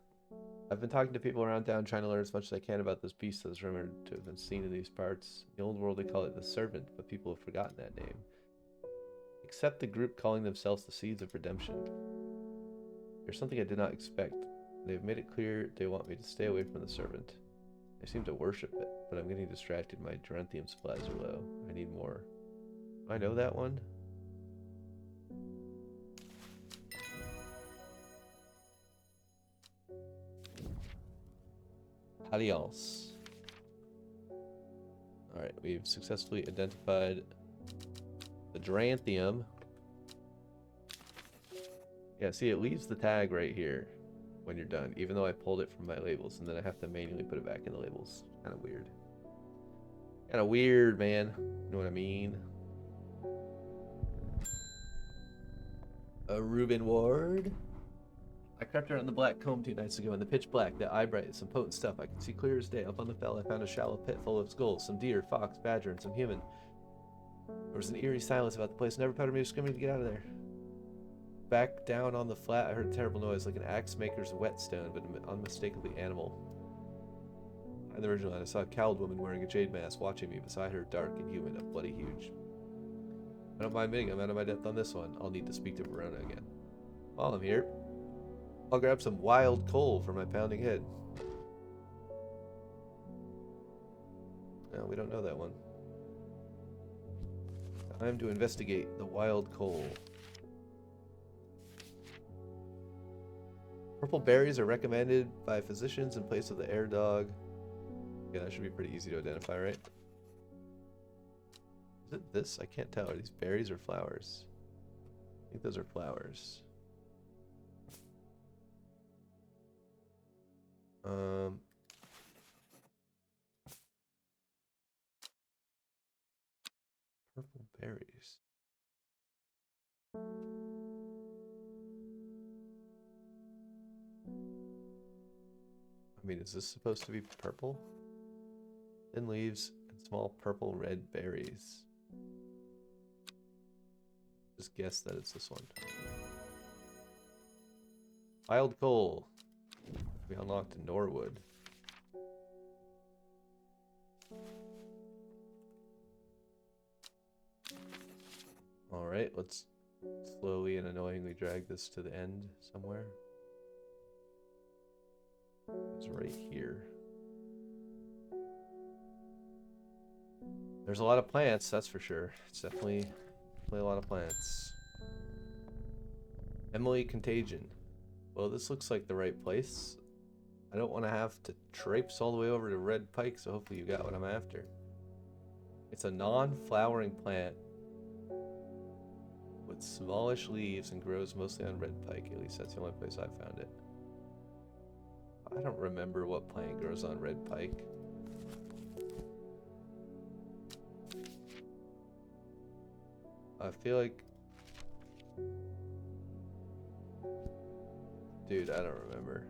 I've been talking to people around town trying to learn as much as I can about this beast that's rumored to have been seen in these parts. In the old world they call it the Servant, but people have forgotten that name. Except the group calling themselves the Seeds of Redemption. There's something I did not expect. They've made it clear they want me to stay away from the Servant. They seem to worship it, but I'm getting distracted. My Duranthium supplies are low. I need more. I know that one. Adios. Alright, we've successfully identified the Duranthium. Yeah, see, it leaves the tag right here when you're done, even though I pulled it from my labels, and then I have to manually put it back in the labels. Kind of weird. Kind of weird, man. You know what I mean? A Reuben Ward. I crept around the black comb 2 nights ago in the pitch black, the eye bright, some potent stuff. I could see clear as day. Up on the fell, I found a shallow pit full of skulls, some deer, fox, badger, and some human. There was an eerie silence about the place. Never powdered me screaming to get out of there. Back down on the flat, I heard a terrible noise, like an axe maker's whetstone, but unmistakably animal. In the original line, I saw a cowled woman wearing a jade mask watching me. Beside her, dark and human, a bloody huge. I don't mind admitting I'm out of my depth on this one. I'll need to speak to Verona again. While I'm here, I'll grab some wild coal for my pounding head. No, we don't know that one. Time to investigate the wild coal. Purple berries are recommended by physicians in place of the air dog. Yeah, that should be pretty easy to identify, right? Is it this? I can't tell. Are these berries or flowers? I think those are flowers. Purple berries. I mean, is this supposed to be purple? Thin leaves and small purple red berries. Just guess that it's this one. Wild coal. We unlocked Norwood. Alright, let's slowly and annoyingly drag this to the end somewhere. It's right here. There's a lot of plants, that's for sure. It's definitely a lot of plants. Emily Contagion. Well, this looks like the right place. I don't want to have to traipse all the way over to Red Pike, so hopefully you got what I'm after. It's a non-flowering plant with smallish leaves and grows mostly on Red Pike. At least that's the only place I've found it. I don't remember what plant grows on Red Pike. I feel like... Dude, I don't remember.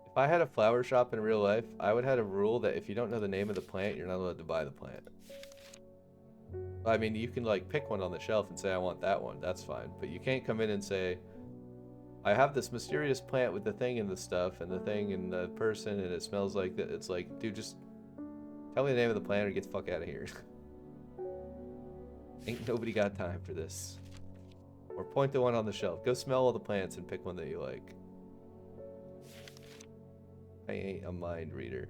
If I had a flower shop in real life, I would have a rule that if you don't know the name of the plant, you're not allowed to buy the plant. I mean, you can like pick one on the shelf and say, I want that one. That's fine. But you can't come in and say, I have this mysterious plant with the thing and the stuff and the thing and the person and it smells like that. It's like, dude, just tell me the name of the plant or get the fuck out of here. Ain't nobody got time for this. Or point the one on the shelf. Go smell all the plants and pick one that you like. I ain't a mind reader.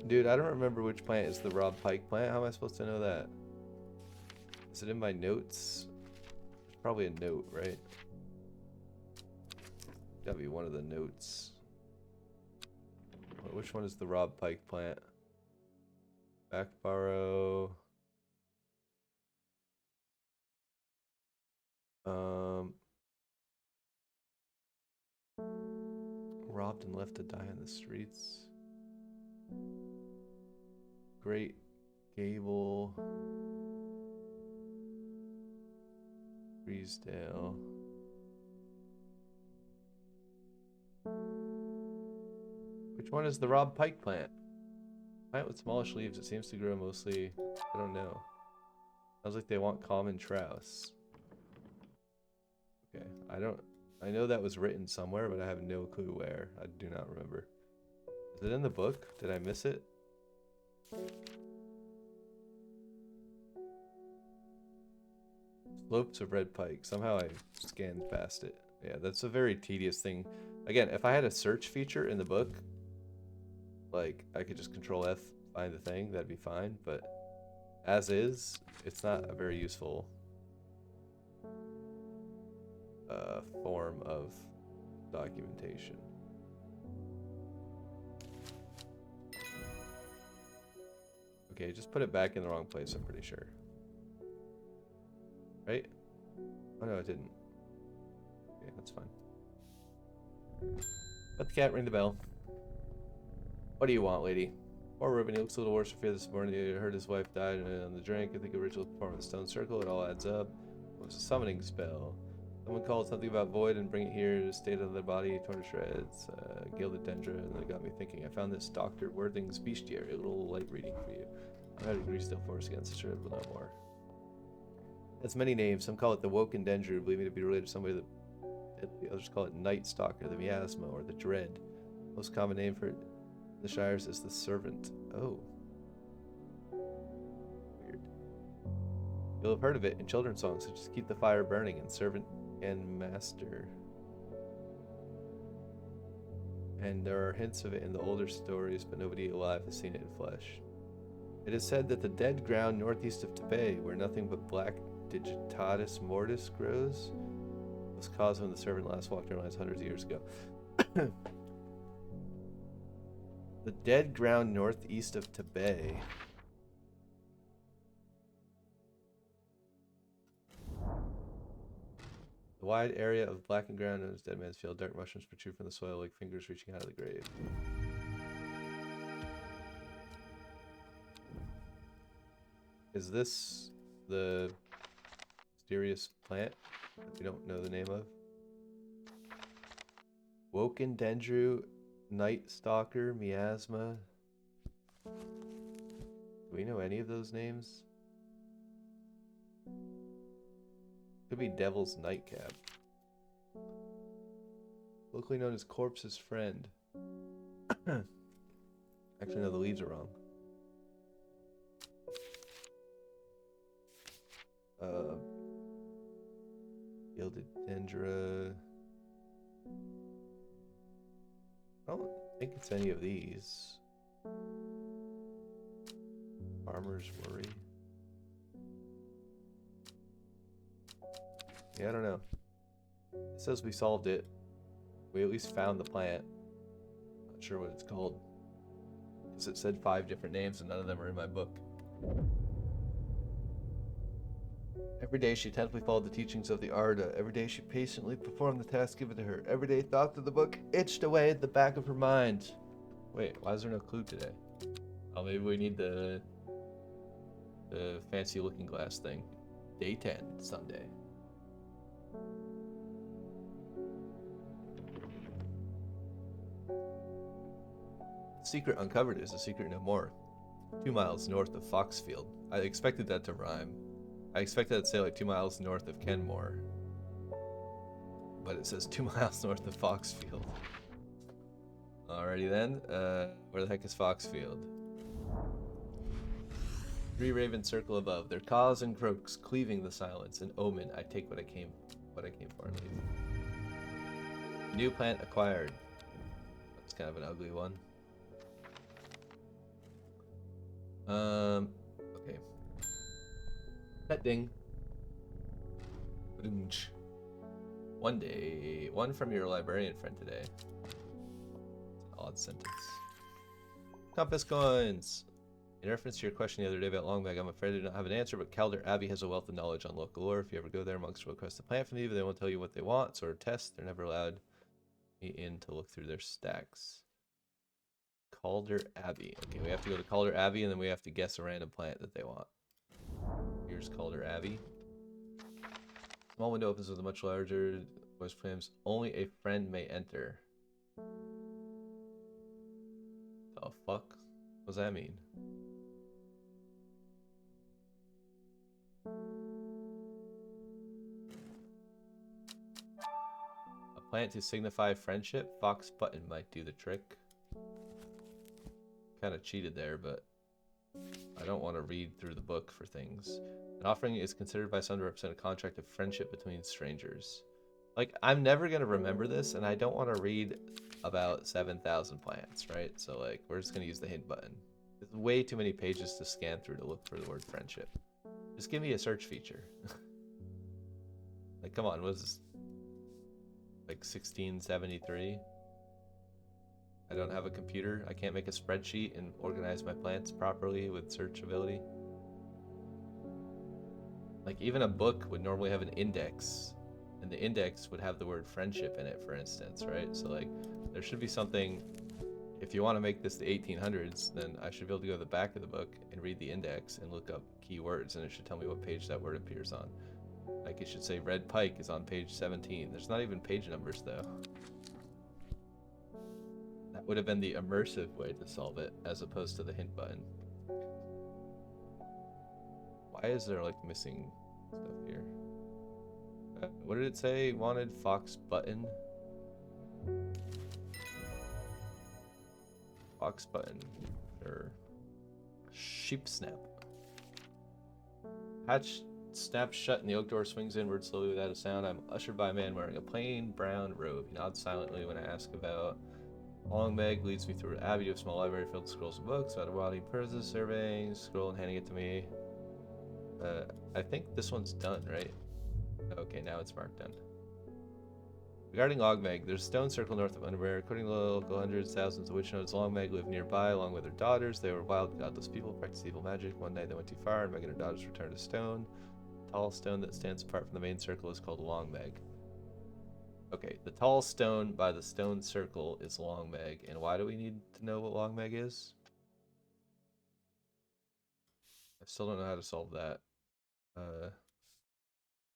Dude, I don't remember which plant is the Rob Pike plant. How am I supposed to know that? Is it in my notes? There's probably a note, right? Gotta be one of the notes. Which one is the Rob Pike plant? Backbarrow. Robbed and left to die on the streets. Great Gable. Freesdale. Which one is the Rob Pike plant? Plant with smallish leaves. It seems to grow mostly. I don't know. Sounds like they want common Trouse. Okay, I know that was written somewhere, but I have no clue where. I do not remember. Is it in the book? Did I miss it? Slopes of red pike. Somehow I scanned past it. Yeah, that's a very tedious thing. Again, if I had a search feature in the book, like I could just Control F, find the thing, that'd be fine. But as is, it's not a very useful form of documentation. Okay, just put it back in the wrong place, I'm pretty sure. Right? Oh no, it didn't. Okay, that's fine. Let the cat ring the bell. What do you want, lady? Poor Ruben, he looks a little worse for fear this morning. He heard his wife died on the drink. I think a ritual performed with a stone circle. It all adds up. It was a summoning spell. Someone called something about void and bring it here to state of the body, torn to shreds, gilded dendra, and it got me thinking. I found this Dr. Worthing's bestiary, a little light reading for you. I'm out of Greasdale Forest against the shred, but no more. It's many names. Some call it the Woken Dendru, believing to be related to somebody that the others call it Night Stalker, the Miasma, or the Dread. Most common name for it in the Shires is the Servant. Oh. Weird. You'll have heard of it in children's songs such as Keep the Fire Burning and Servant and Master. And there are hints of it in the older stories, but nobody alive has seen it in flesh. It is said that the dead ground northeast of Tibet, where nothing but black digitatus mortis grows, was caused when the servant last walked our lands hundreds of years ago. The dead ground northeast of Tibet. The wide area of blackened ground known as Dead Man's Field. Dark mushrooms protrude from the soil like fingers reaching out of the grave. Is this the mysterious plant that we don't know the name of? Woken Dendru, Night Stalker, Miasma. Do we know any of those names? Could be Devil's Nightcap. Locally known as Corpse's Friend. Actually, no, the leaves are wrong. Gilded Dendra. I don't think it's any of these. Farmer's Worry. Yeah, I don't know. It says we solved it. We at least found the plant. Not sure what it's called. Because it said 5 different names and none of them are in my book. Every day she attentively followed the teachings of the Arda. Every day she patiently performed the task given to her. Every day thoughts of the book itched away at the back of her mind. Wait, why is there no clue today? Oh, maybe we need the fancy looking glass thing. Day 10, Sunday. The secret uncovered is a secret no more. 2 miles north of Foxfield. I expected that to rhyme. I expected it to say like 2 miles north of Kenmore. But it says 2 miles north of Foxfield. Alrighty then. Where the heck is Foxfield? 3 ravens circle above, their caws and croaks cleaving the silence. An omen. I take what I came for and leave. New plant acquired. That's kind of an ugly one. Okay. Pet ding. One day, one from your librarian friend today. It's an odd sentence. Compass coins. In reference to your question the other day about Longbag, I'm afraid I do not have an answer, but Calder Abbey has a wealth of knowledge on local lore. If you ever go there, monks will request a plant from you, but they won't tell you what they want, sort of test. They're never allowed me in to look through their stacks. Calder Abbey. Okay, we have to go to Calder Abbey, and then we have to guess a random plant that they want. Here's Calder Abbey. Small window opens with a much larger voice claims, only a friend may enter. The fuck? What does that mean? A plant to signify friendship? Fox button might do the trick. Kind of cheated there, but I don't want to read through the book for things. An offering is considered by some to represent a contract of friendship between strangers. Like, I'm never going to remember this, and I don't want to read about 7,000 plants, right? So, like, we're just going to use the hint button. There's way too many pages to scan through to look for the word friendship. Just give me a search feature. Like, come on, what is this? Like, 1673? I don't have a computer. I can't make a spreadsheet and organize my plants properly with searchability. Like, even a book would normally have an index, and the index would have the word friendship in it, for instance, right? So, like, there should be something. If you want to make this the 1800s, then I should be able to go to the back of the book and read the index and look up keywords, and it should tell me what page that word appears on. Like, it should say red pike is on page 17. There's not even page numbers, though. That would have been the immersive way to solve it, as opposed to the hint button. Why is there, like, missing stuff here? What did it say? Wanted fox button? Fox button. Or sheep snap. Hatch snaps shut and the oak door swings inward slowly without a sound. I'm ushered by a man wearing a plain brown robe. He nods silently when I ask about Longmeg, leads me through an abbey to a small library filled with scrolls and books. About a while he purses, surveying, scroll and handing it to me. I think this one's done, right? Okay, now it's marked done. Regarding Longmeg, there's a stone circle north of Underwear. According to the local hundreds, thousands of witch nodes, Longmeg lived nearby along with her daughters. They were wild, godless people, practiced evil magic. One night they went too far, and Meg and her daughters returned to stone. The tall stone that stands apart from the main circle is called Longmeg. Okay, the tall stone by the stone circle is Longmeg. And why do we need to know what Longmeg is? I still don't know how to solve that.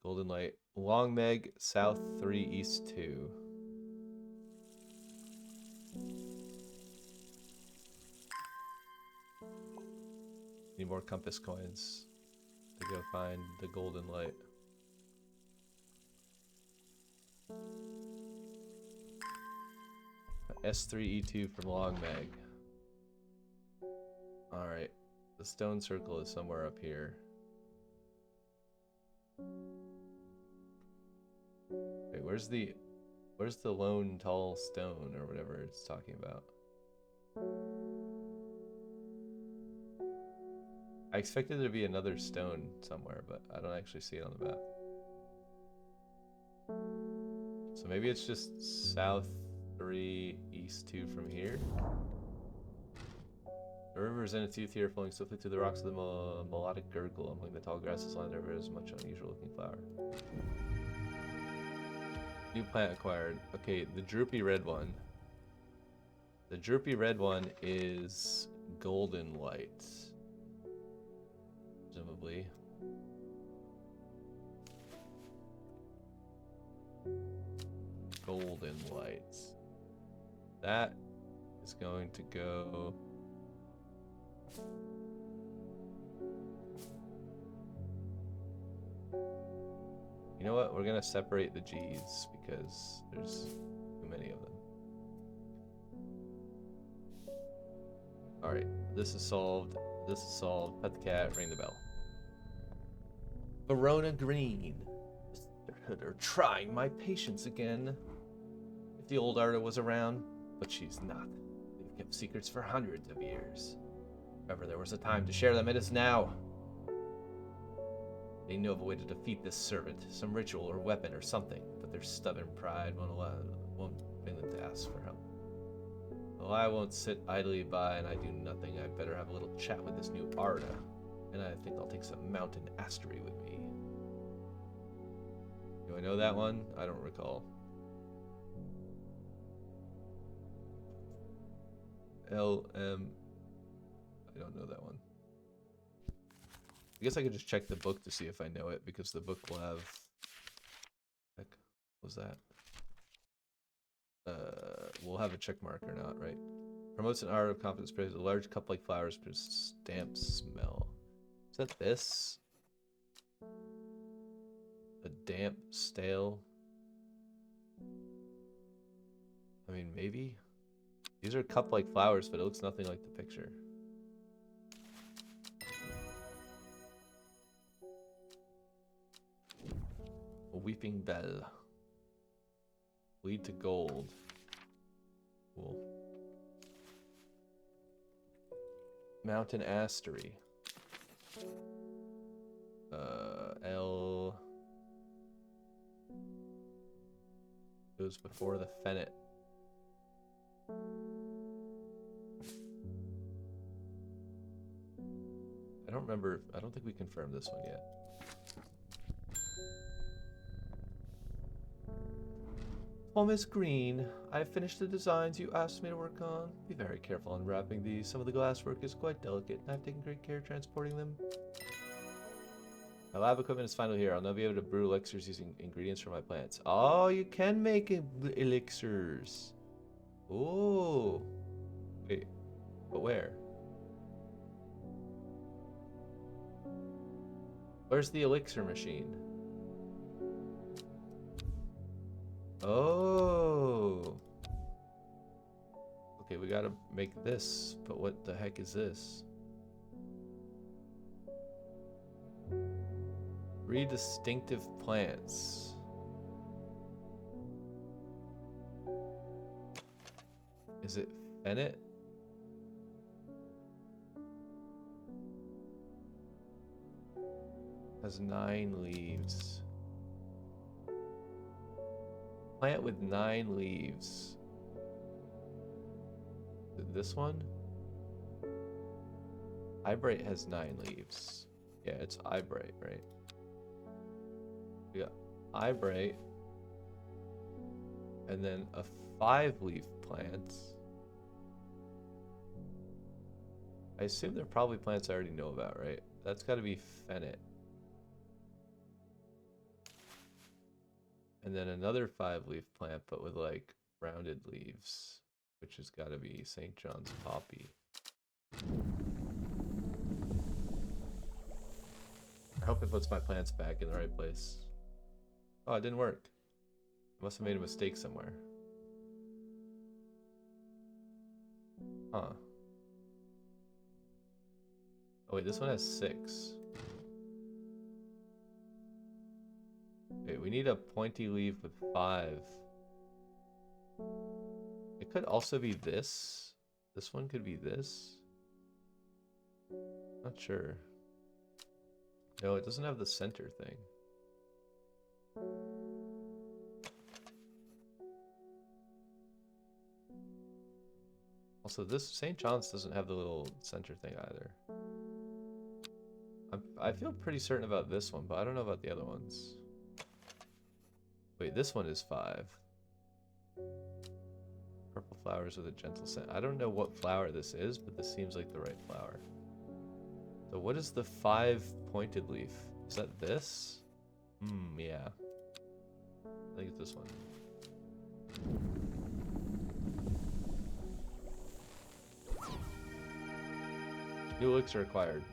Golden Light. Longmeg, South 3, East 2. Need more compass coins to go find the Golden Light. S3E2 from Longmeg. Alright. The stone circle is somewhere up here. Wait, where's the lone tall stone or whatever it's talking about? I expected there to be another stone somewhere, but I don't actually see it on the map. So maybe it's just South 3, East 2 from here? The river is in its youth here, flowing swiftly through the rocks of the melodic gurgle among the tall grasses lined the river is much unusual looking flower. New plant acquired. Okay, the droopy red one. The droopy red one is golden light. Presumably. Golden light. That is going to go... You know what? We're gonna separate the G's because there's too many of them. Alright, this is solved. This is solved. Pet the cat, ring the bell. Verona Green. They're trying my patience again. If the old Arda was around, but she's not. They've kept secrets for hundreds of years. If ever there was a time to share them, it is now. They know of a way to defeat this servant, some ritual or weapon or something, but their stubborn pride won't bring them to ask for help. Well, I won't sit idly by and I do nothing. I better have a little chat with this new Arda, and I think I'll take some mountain astery with me. Do I know that one? I don't recall. LM. I don't know that one. I guess I could just check the book to see if I know it, because the book will have... Heck, what was that? We'll have a check mark or not, right? Promotes an art of confidence, praise a large cup-like flowers, produce damp smell. Is that this? A damp, stale? I mean, maybe? These are cup-like flowers, but it looks nothing like the picture. A weeping bell. Lead to gold. Cool. Mountain astery. L goes before the fennet. I don't remember. I don't think we confirmed this one yet. Oh, Miss Green, I have finished the designs you asked me to work on. Be very careful unwrapping these. Some of the glasswork is quite delicate, and I've taken great care transporting them. My lab equipment is finally here. I'll now be able to brew elixirs using ingredients from my plants. Oh, you can make elixirs. Oh. Wait, but where? Where's the elixir machine? Oh. Okay, we gotta make this, but what the heck is this? Three distinctive plants. Is it fennet? Has 9 leaves. Plant with 9 leaves. Is it this one? Eyebright has 9 leaves. Yeah, it's Eyebright, right? We got Eyebright. And then a 5-leaf plant. I assume they're probably plants I already know about, right? That's gotta be fennet. And then another 5-leaf plant, but with like rounded leaves, which has got to be St. John's poppy. I hope it puts my plants back in the right place. Oh, it didn't work. I must have made a mistake somewhere. Huh. Oh wait, this one has 6. Okay, we need a pointy leaf with 5. It could also be this. This one could be this. Not sure. No, it doesn't have the center thing. Also, this St. John's doesn't have the little center thing either. I feel pretty certain about this one, but I don't know about the other ones. Wait, this one is 5. Purple flowers with a gentle scent. I don't know what flower this is, but this seems like the right flower. So what is the 5 pointed leaf? Is that this? Yeah. I think it's this one. New elixir acquired.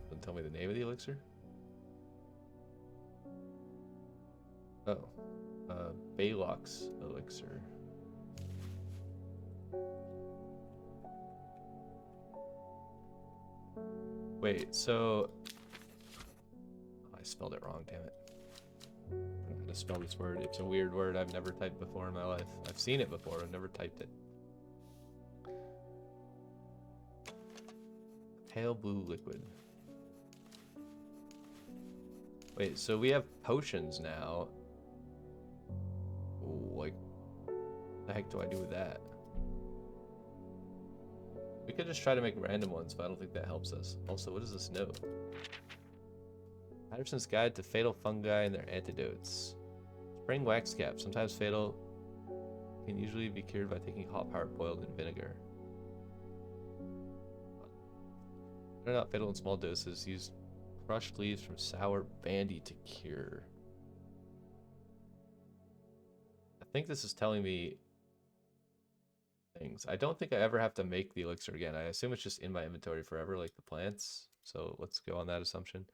Don't tell me the name of the elixir. Oh. Baylock's elixir. Wait, so... Oh, I spelled it wrong, damn it. I don't know how to spell this word. It's a weird word I've never typed before in my life. I've seen it before, I've never typed it. Pale blue liquid. Wait, so we have potions now. Like, what the heck do I do with that? We could just try to make random ones, but I don't think that helps us. Also, what is this note? Patterson's Guide to Fatal Fungi and Their Antidotes. Spring wax cap, sometimes fatal, can usually be cured by taking hop heart boiled in vinegar. They're not fatal in small doses. Use crushed leaves from sour bandy to cure. I think this is telling me things. I don't think I ever have to make the elixir again. I assume it's just in my inventory forever, like the plants. So let's go on that assumption.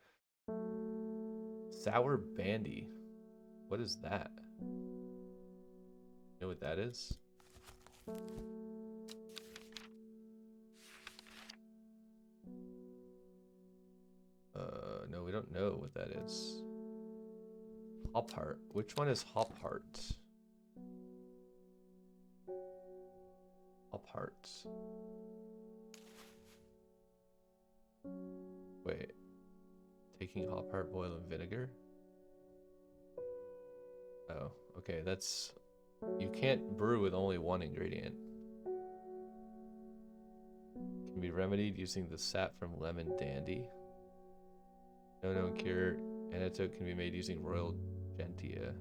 Sour bandy. What is that? You know what that is? No, we don't know what that is. Hop heart. Which one is hop heart? Hop heart. Wait. Taking hop heart, boil in vinegar? Oh, okay, that's... You can't brew with only one ingredient. Can be remedied using the sap from lemon dandy. No known cure. Antidote can be made using royal gentia.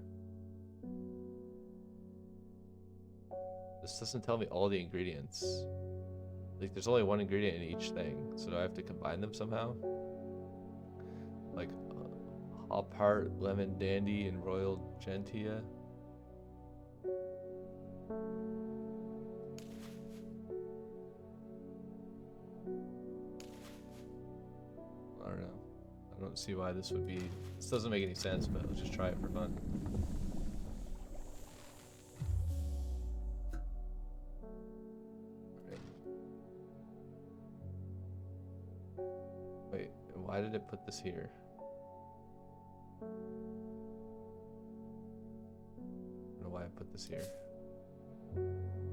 This doesn't tell me all the ingredients. Like, there's only one ingredient in each thing, so do I have to combine them somehow? Like, hop heart, lemon dandy, and royal gentia? I don't know. I don't see why this would be... This doesn't make any sense, but let's just try it for fun. Wait, why did it put this here? I don't know why I put this here.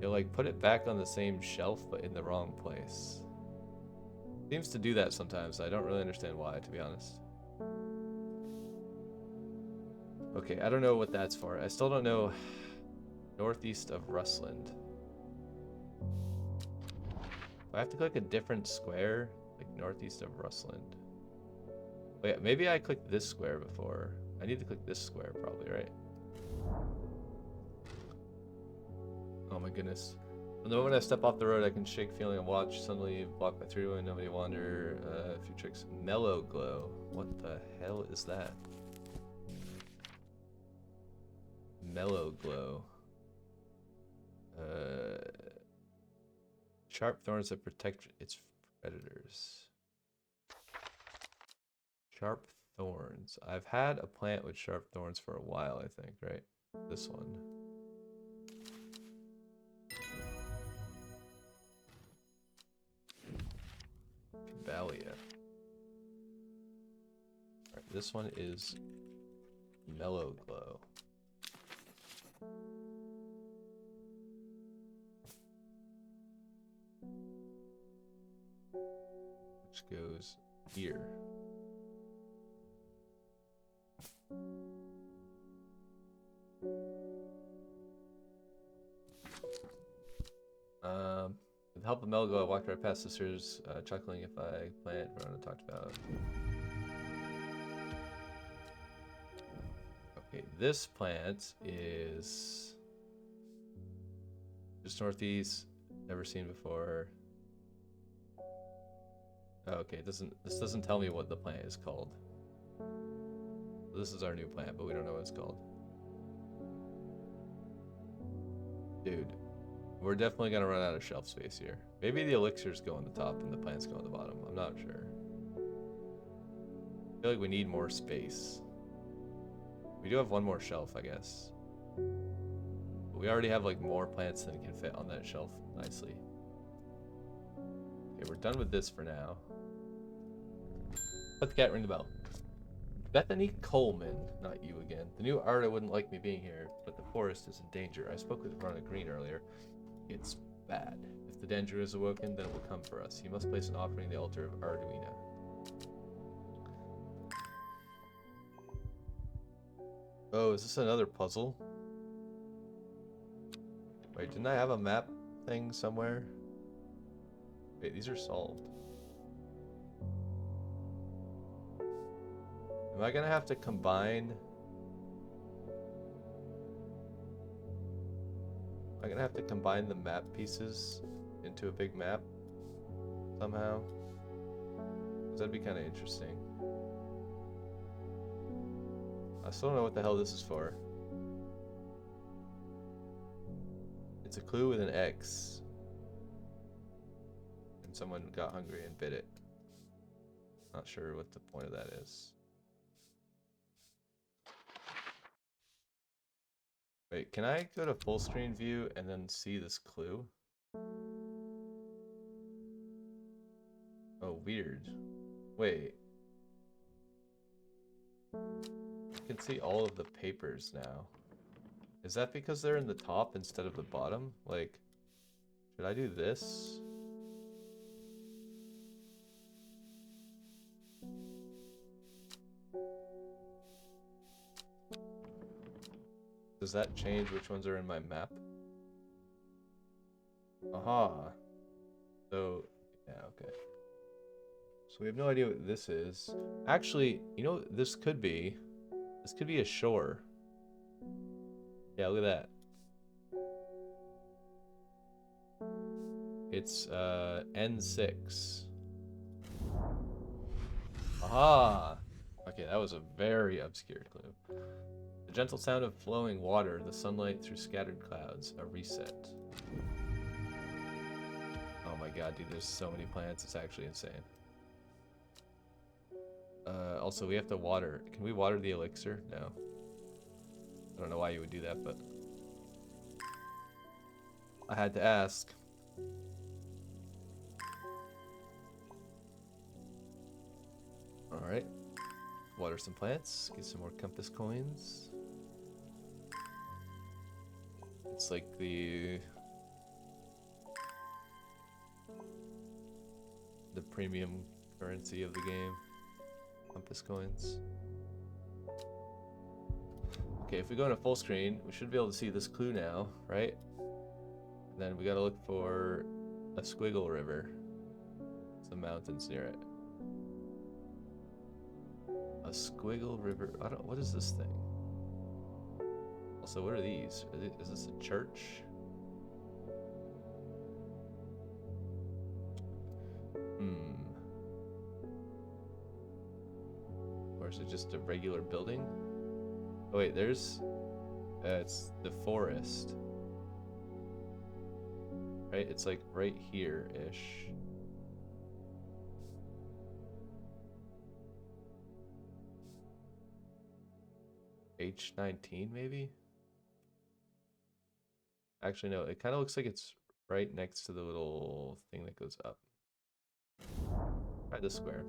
It like put it back on the same shelf, but in the wrong place. Seems to do that sometimes. I don't really understand why, to be honest. Okay, I don't know what that's for. I still don't know. Northeast of Rustland. Do I have to click a different square? Like northeast of Rustland. Wait, maybe I clicked this square before. I need to click this square probably, right? Oh my goodness. From the moment I step off the road, I can shake feeling of watch. Suddenly block by 3-way, nobody wander. A few tricks. Mellow glow. What the hell is that? Mellow glow. Sharp thorns that protect its predators. Sharp thorns. I've had a plant with sharp thorns for a while, I think, right? This one. Caballia. Alright, this one is Mellow Glow. Which goes here. help of Melgo, I walked right past sisters, chuckling if I plant Verona talked about. Okay, this plant is just northeast, never seen before. Oh, okay, this doesn't tell me what the plant is called. This is our new plant, but we don't know what it's called. Dude, we're definitely gonna run out of shelf space here. Maybe the elixirs go on the top and the plants go on the bottom. I'm not sure. I feel like we need more space. We do have one more shelf, I guess. But we already have like more plants than can fit on that shelf nicely. Okay, we're done with this for now. Put the cat, ring the bell. Bethany Coleman, not you again. The new Arda wouldn't like me being here, but the forest is in danger. I spoke with Ronna Green earlier. It's bad. If the danger is awoken, then it will come for us. You must place an offering in the altar of Arduina. Oh, is this another puzzle? Wait, didn't I have a map thing somewhere? Wait, these are solved. Am I gonna have to combine? Am I gonna have to combine the map pieces into a big map somehow? 'Cause that'd be kind of interesting. I still don't know what the hell this is for. It's a clue with an X. And someone got hungry and bit it. Not sure what the point of that is. Wait, can I go to full screen view and then see this clue? Oh, weird. Wait. I can see all of the papers now. Is that because they're in the top instead of the bottom? Like, should I do this? Does that change which ones are in my map? Aha. So, yeah, okay. So we have no idea what this is. Actually, you know, this could be a shore. Yeah, look at that. It's N6. Aha! Okay, that was a very obscure clue. The gentle sound of flowing water, the sunlight through scattered clouds, a reset. Oh my god, dude, there's so many plants, it's actually insane. Also, we have to water. Can we water the elixir? No. I don't know why you would do that, but I had to ask. Alright. Water some plants, get some more compass coins. It's like the premium currency of the game. Compass coins. Okay, if we go into full screen, we should be able to see this clue now, right? And then we gotta look for a squiggle river. Some mountains near it. A squiggle river. I don't. What is this thing? Also, what are these? Is this a church? Or is it just a regular building? Oh wait, there's... it's the forest. Right? It's like right here-ish. H19 maybe? Actually no, it kind of looks like it's right next to the little thing that goes up. Try this square.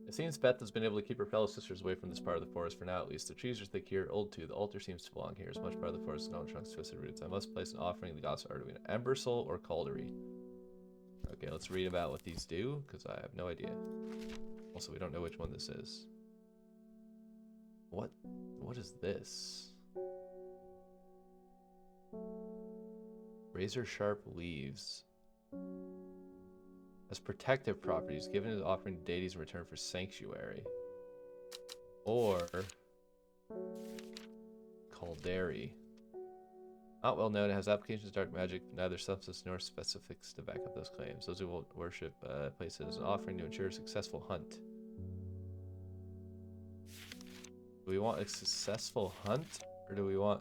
It seems Beth has been able to keep her fellow sisters away from this part of the forest for now at least. The trees are thick here, old too. The altar seems to belong here. As much part of the forest as no trunks, twisted roots. I must place an offering in the goddess Arduina. Ember soul or Caldery? Okay, let's read about what these do, because I have no idea. Also, we don't know which one this is. What is this? Razor sharp leaves. As protective properties, given as offering to deities in return for sanctuary. Or Calderi. Not well known, it has applications of dark magic, but neither substance nor specifics to back up those claims. Those who will worship place it as an offering to ensure a successful hunt. Do we want a successful hunt, or do we want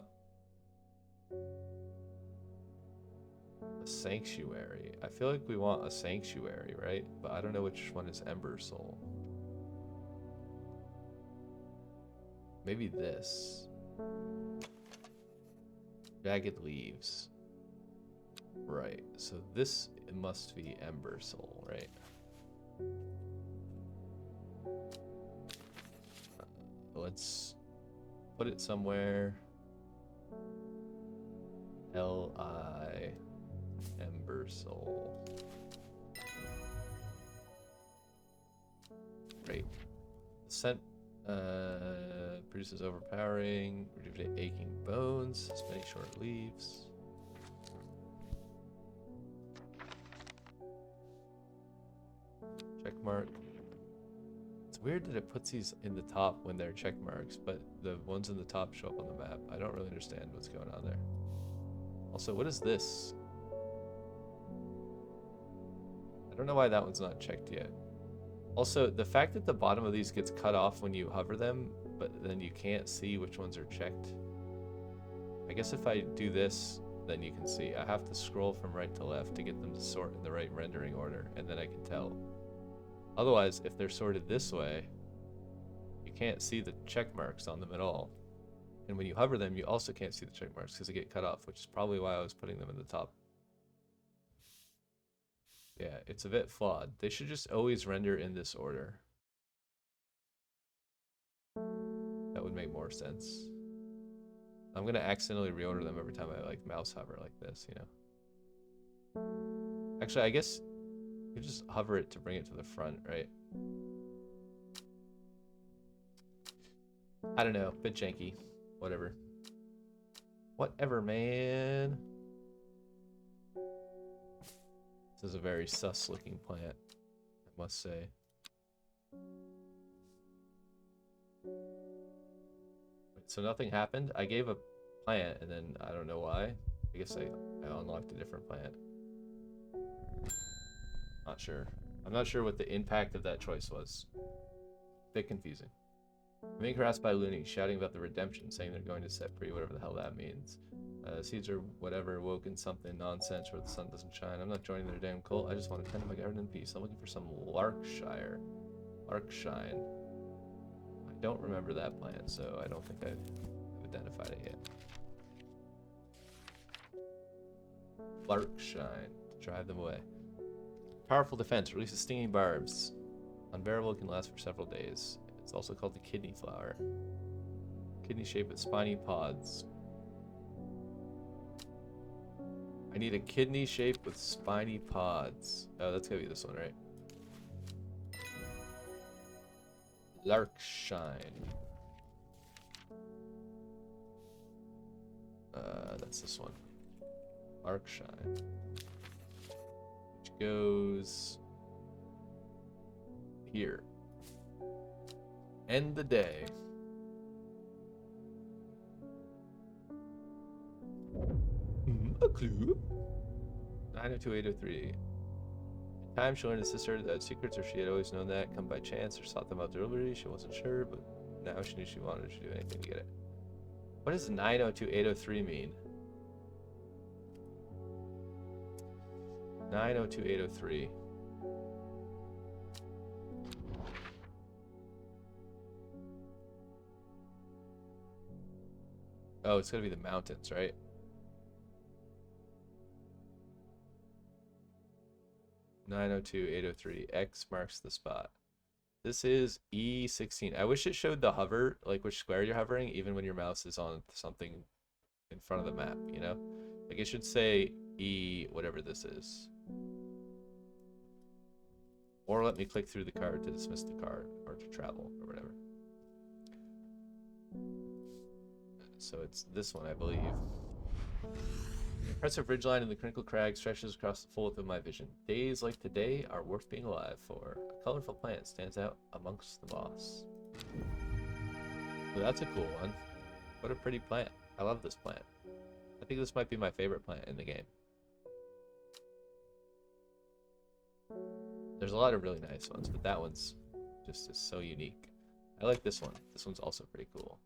a sanctuary? I feel like we want a sanctuary, right? But I don't know which one is Ember Soul. Maybe this. Jagged leaves. Right, so this must be Ember Soul, right? Let's put it somewhere. L-I Ember Soul. Great. The scent produces overpowering, rejuvenate aching bones, spinning short leaves. Check mark. It's weird that it puts these in the top when they're check marks, but the ones in the top show up on the map. I don't really understand what's going on there. Also, what is this? I don't know why that one's not checked yet. Also, the fact that the bottom of these gets cut off when you hover them, but then you can't see which ones are checked. I guess if I do this, then you can see. I have to scroll from right to left to get them to sort in the right rendering order, and then I can tell. Otherwise, if they're sorted this way, you can't see the check marks on them at all. And when you hover them, you also can't see the check marks because they get cut off, which is probably why I was putting them in the top. Yeah, it's a bit flawed. They should just always render in this order. That would make more sense. I'm gonna accidentally reorder them every time I like mouse hover like this, you know. Actually, I guess you just hover it to bring it to the front, right? I don't know, bit janky. Whatever. Whatever, man. This is a very sus looking plant, I must say. Wait, so nothing happened? I gave a plant and then I don't know why. I guess I unlocked a different plant. Not sure. I'm not sure what the impact of that choice was. Bit confusing. I'm being harassed by loonies, shouting about the redemption, saying they're going to set free, whatever the hell that means. Seeds or whatever, woken something nonsense where the sun doesn't shine. I'm not joining their damn cult. I just want to tend to my garden in peace. I'm looking for some Larkshire. Larkshine. I don't remember that plant, so I don't think I've identified it yet. Larkshine. Drive them away. Powerful defense. Releases stinging barbs. Unbearable, can last for several days. It's also called the kidney flower. Kidney shaped with spiny pods. I need a kidney shaped with spiny pods. Oh, that's gotta be this one, right? Larkshine. That's this one. Larkshine. Which goes here. End the day. A clue. 902-803. In time, she learned his sister that secrets, or she had always known that, come by chance, or sought them out deliberately. She wasn't sure, but now she knew she wanted to do anything to get it. What does 902-803 mean? 902-803. Oh, it's gonna be the mountains, right? (902-803). X marks the spot. This is E16. I wish it showed the hover, like which square you're hovering, even when your mouse is on something in front of the map, you know? Like it should say E, whatever this is. Or let me click through the card to dismiss the card, or to travel, or whatever. So it's this one, I believe. Impressive ridgeline in the crinkled crag stretches across the full width of my vision. Days like today are worth being alive for. A colorful plant stands out amongst the moss. Well, that's a cool one. What a pretty plant. I love this plant. I think this might be my favorite plant in the game. There's a lot of really nice ones, but that one's just is so unique. I like this one. This one's also pretty cool.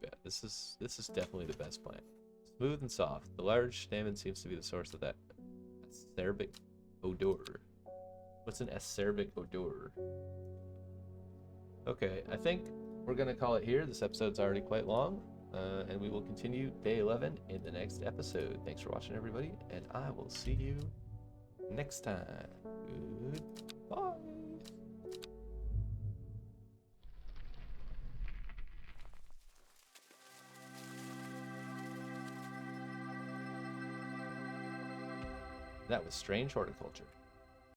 Yeah, this is definitely the best plant. Smooth and soft. The large stamen seems to be the source of that acerbic odor. What's an acerbic odor? Okay, I think we're gonna call it here. This episode's already quite long, and we will continue day 11 in the next episode. Thanks for watching, everybody, and I will see you next time. Goodbye. That was Strange Horticulture.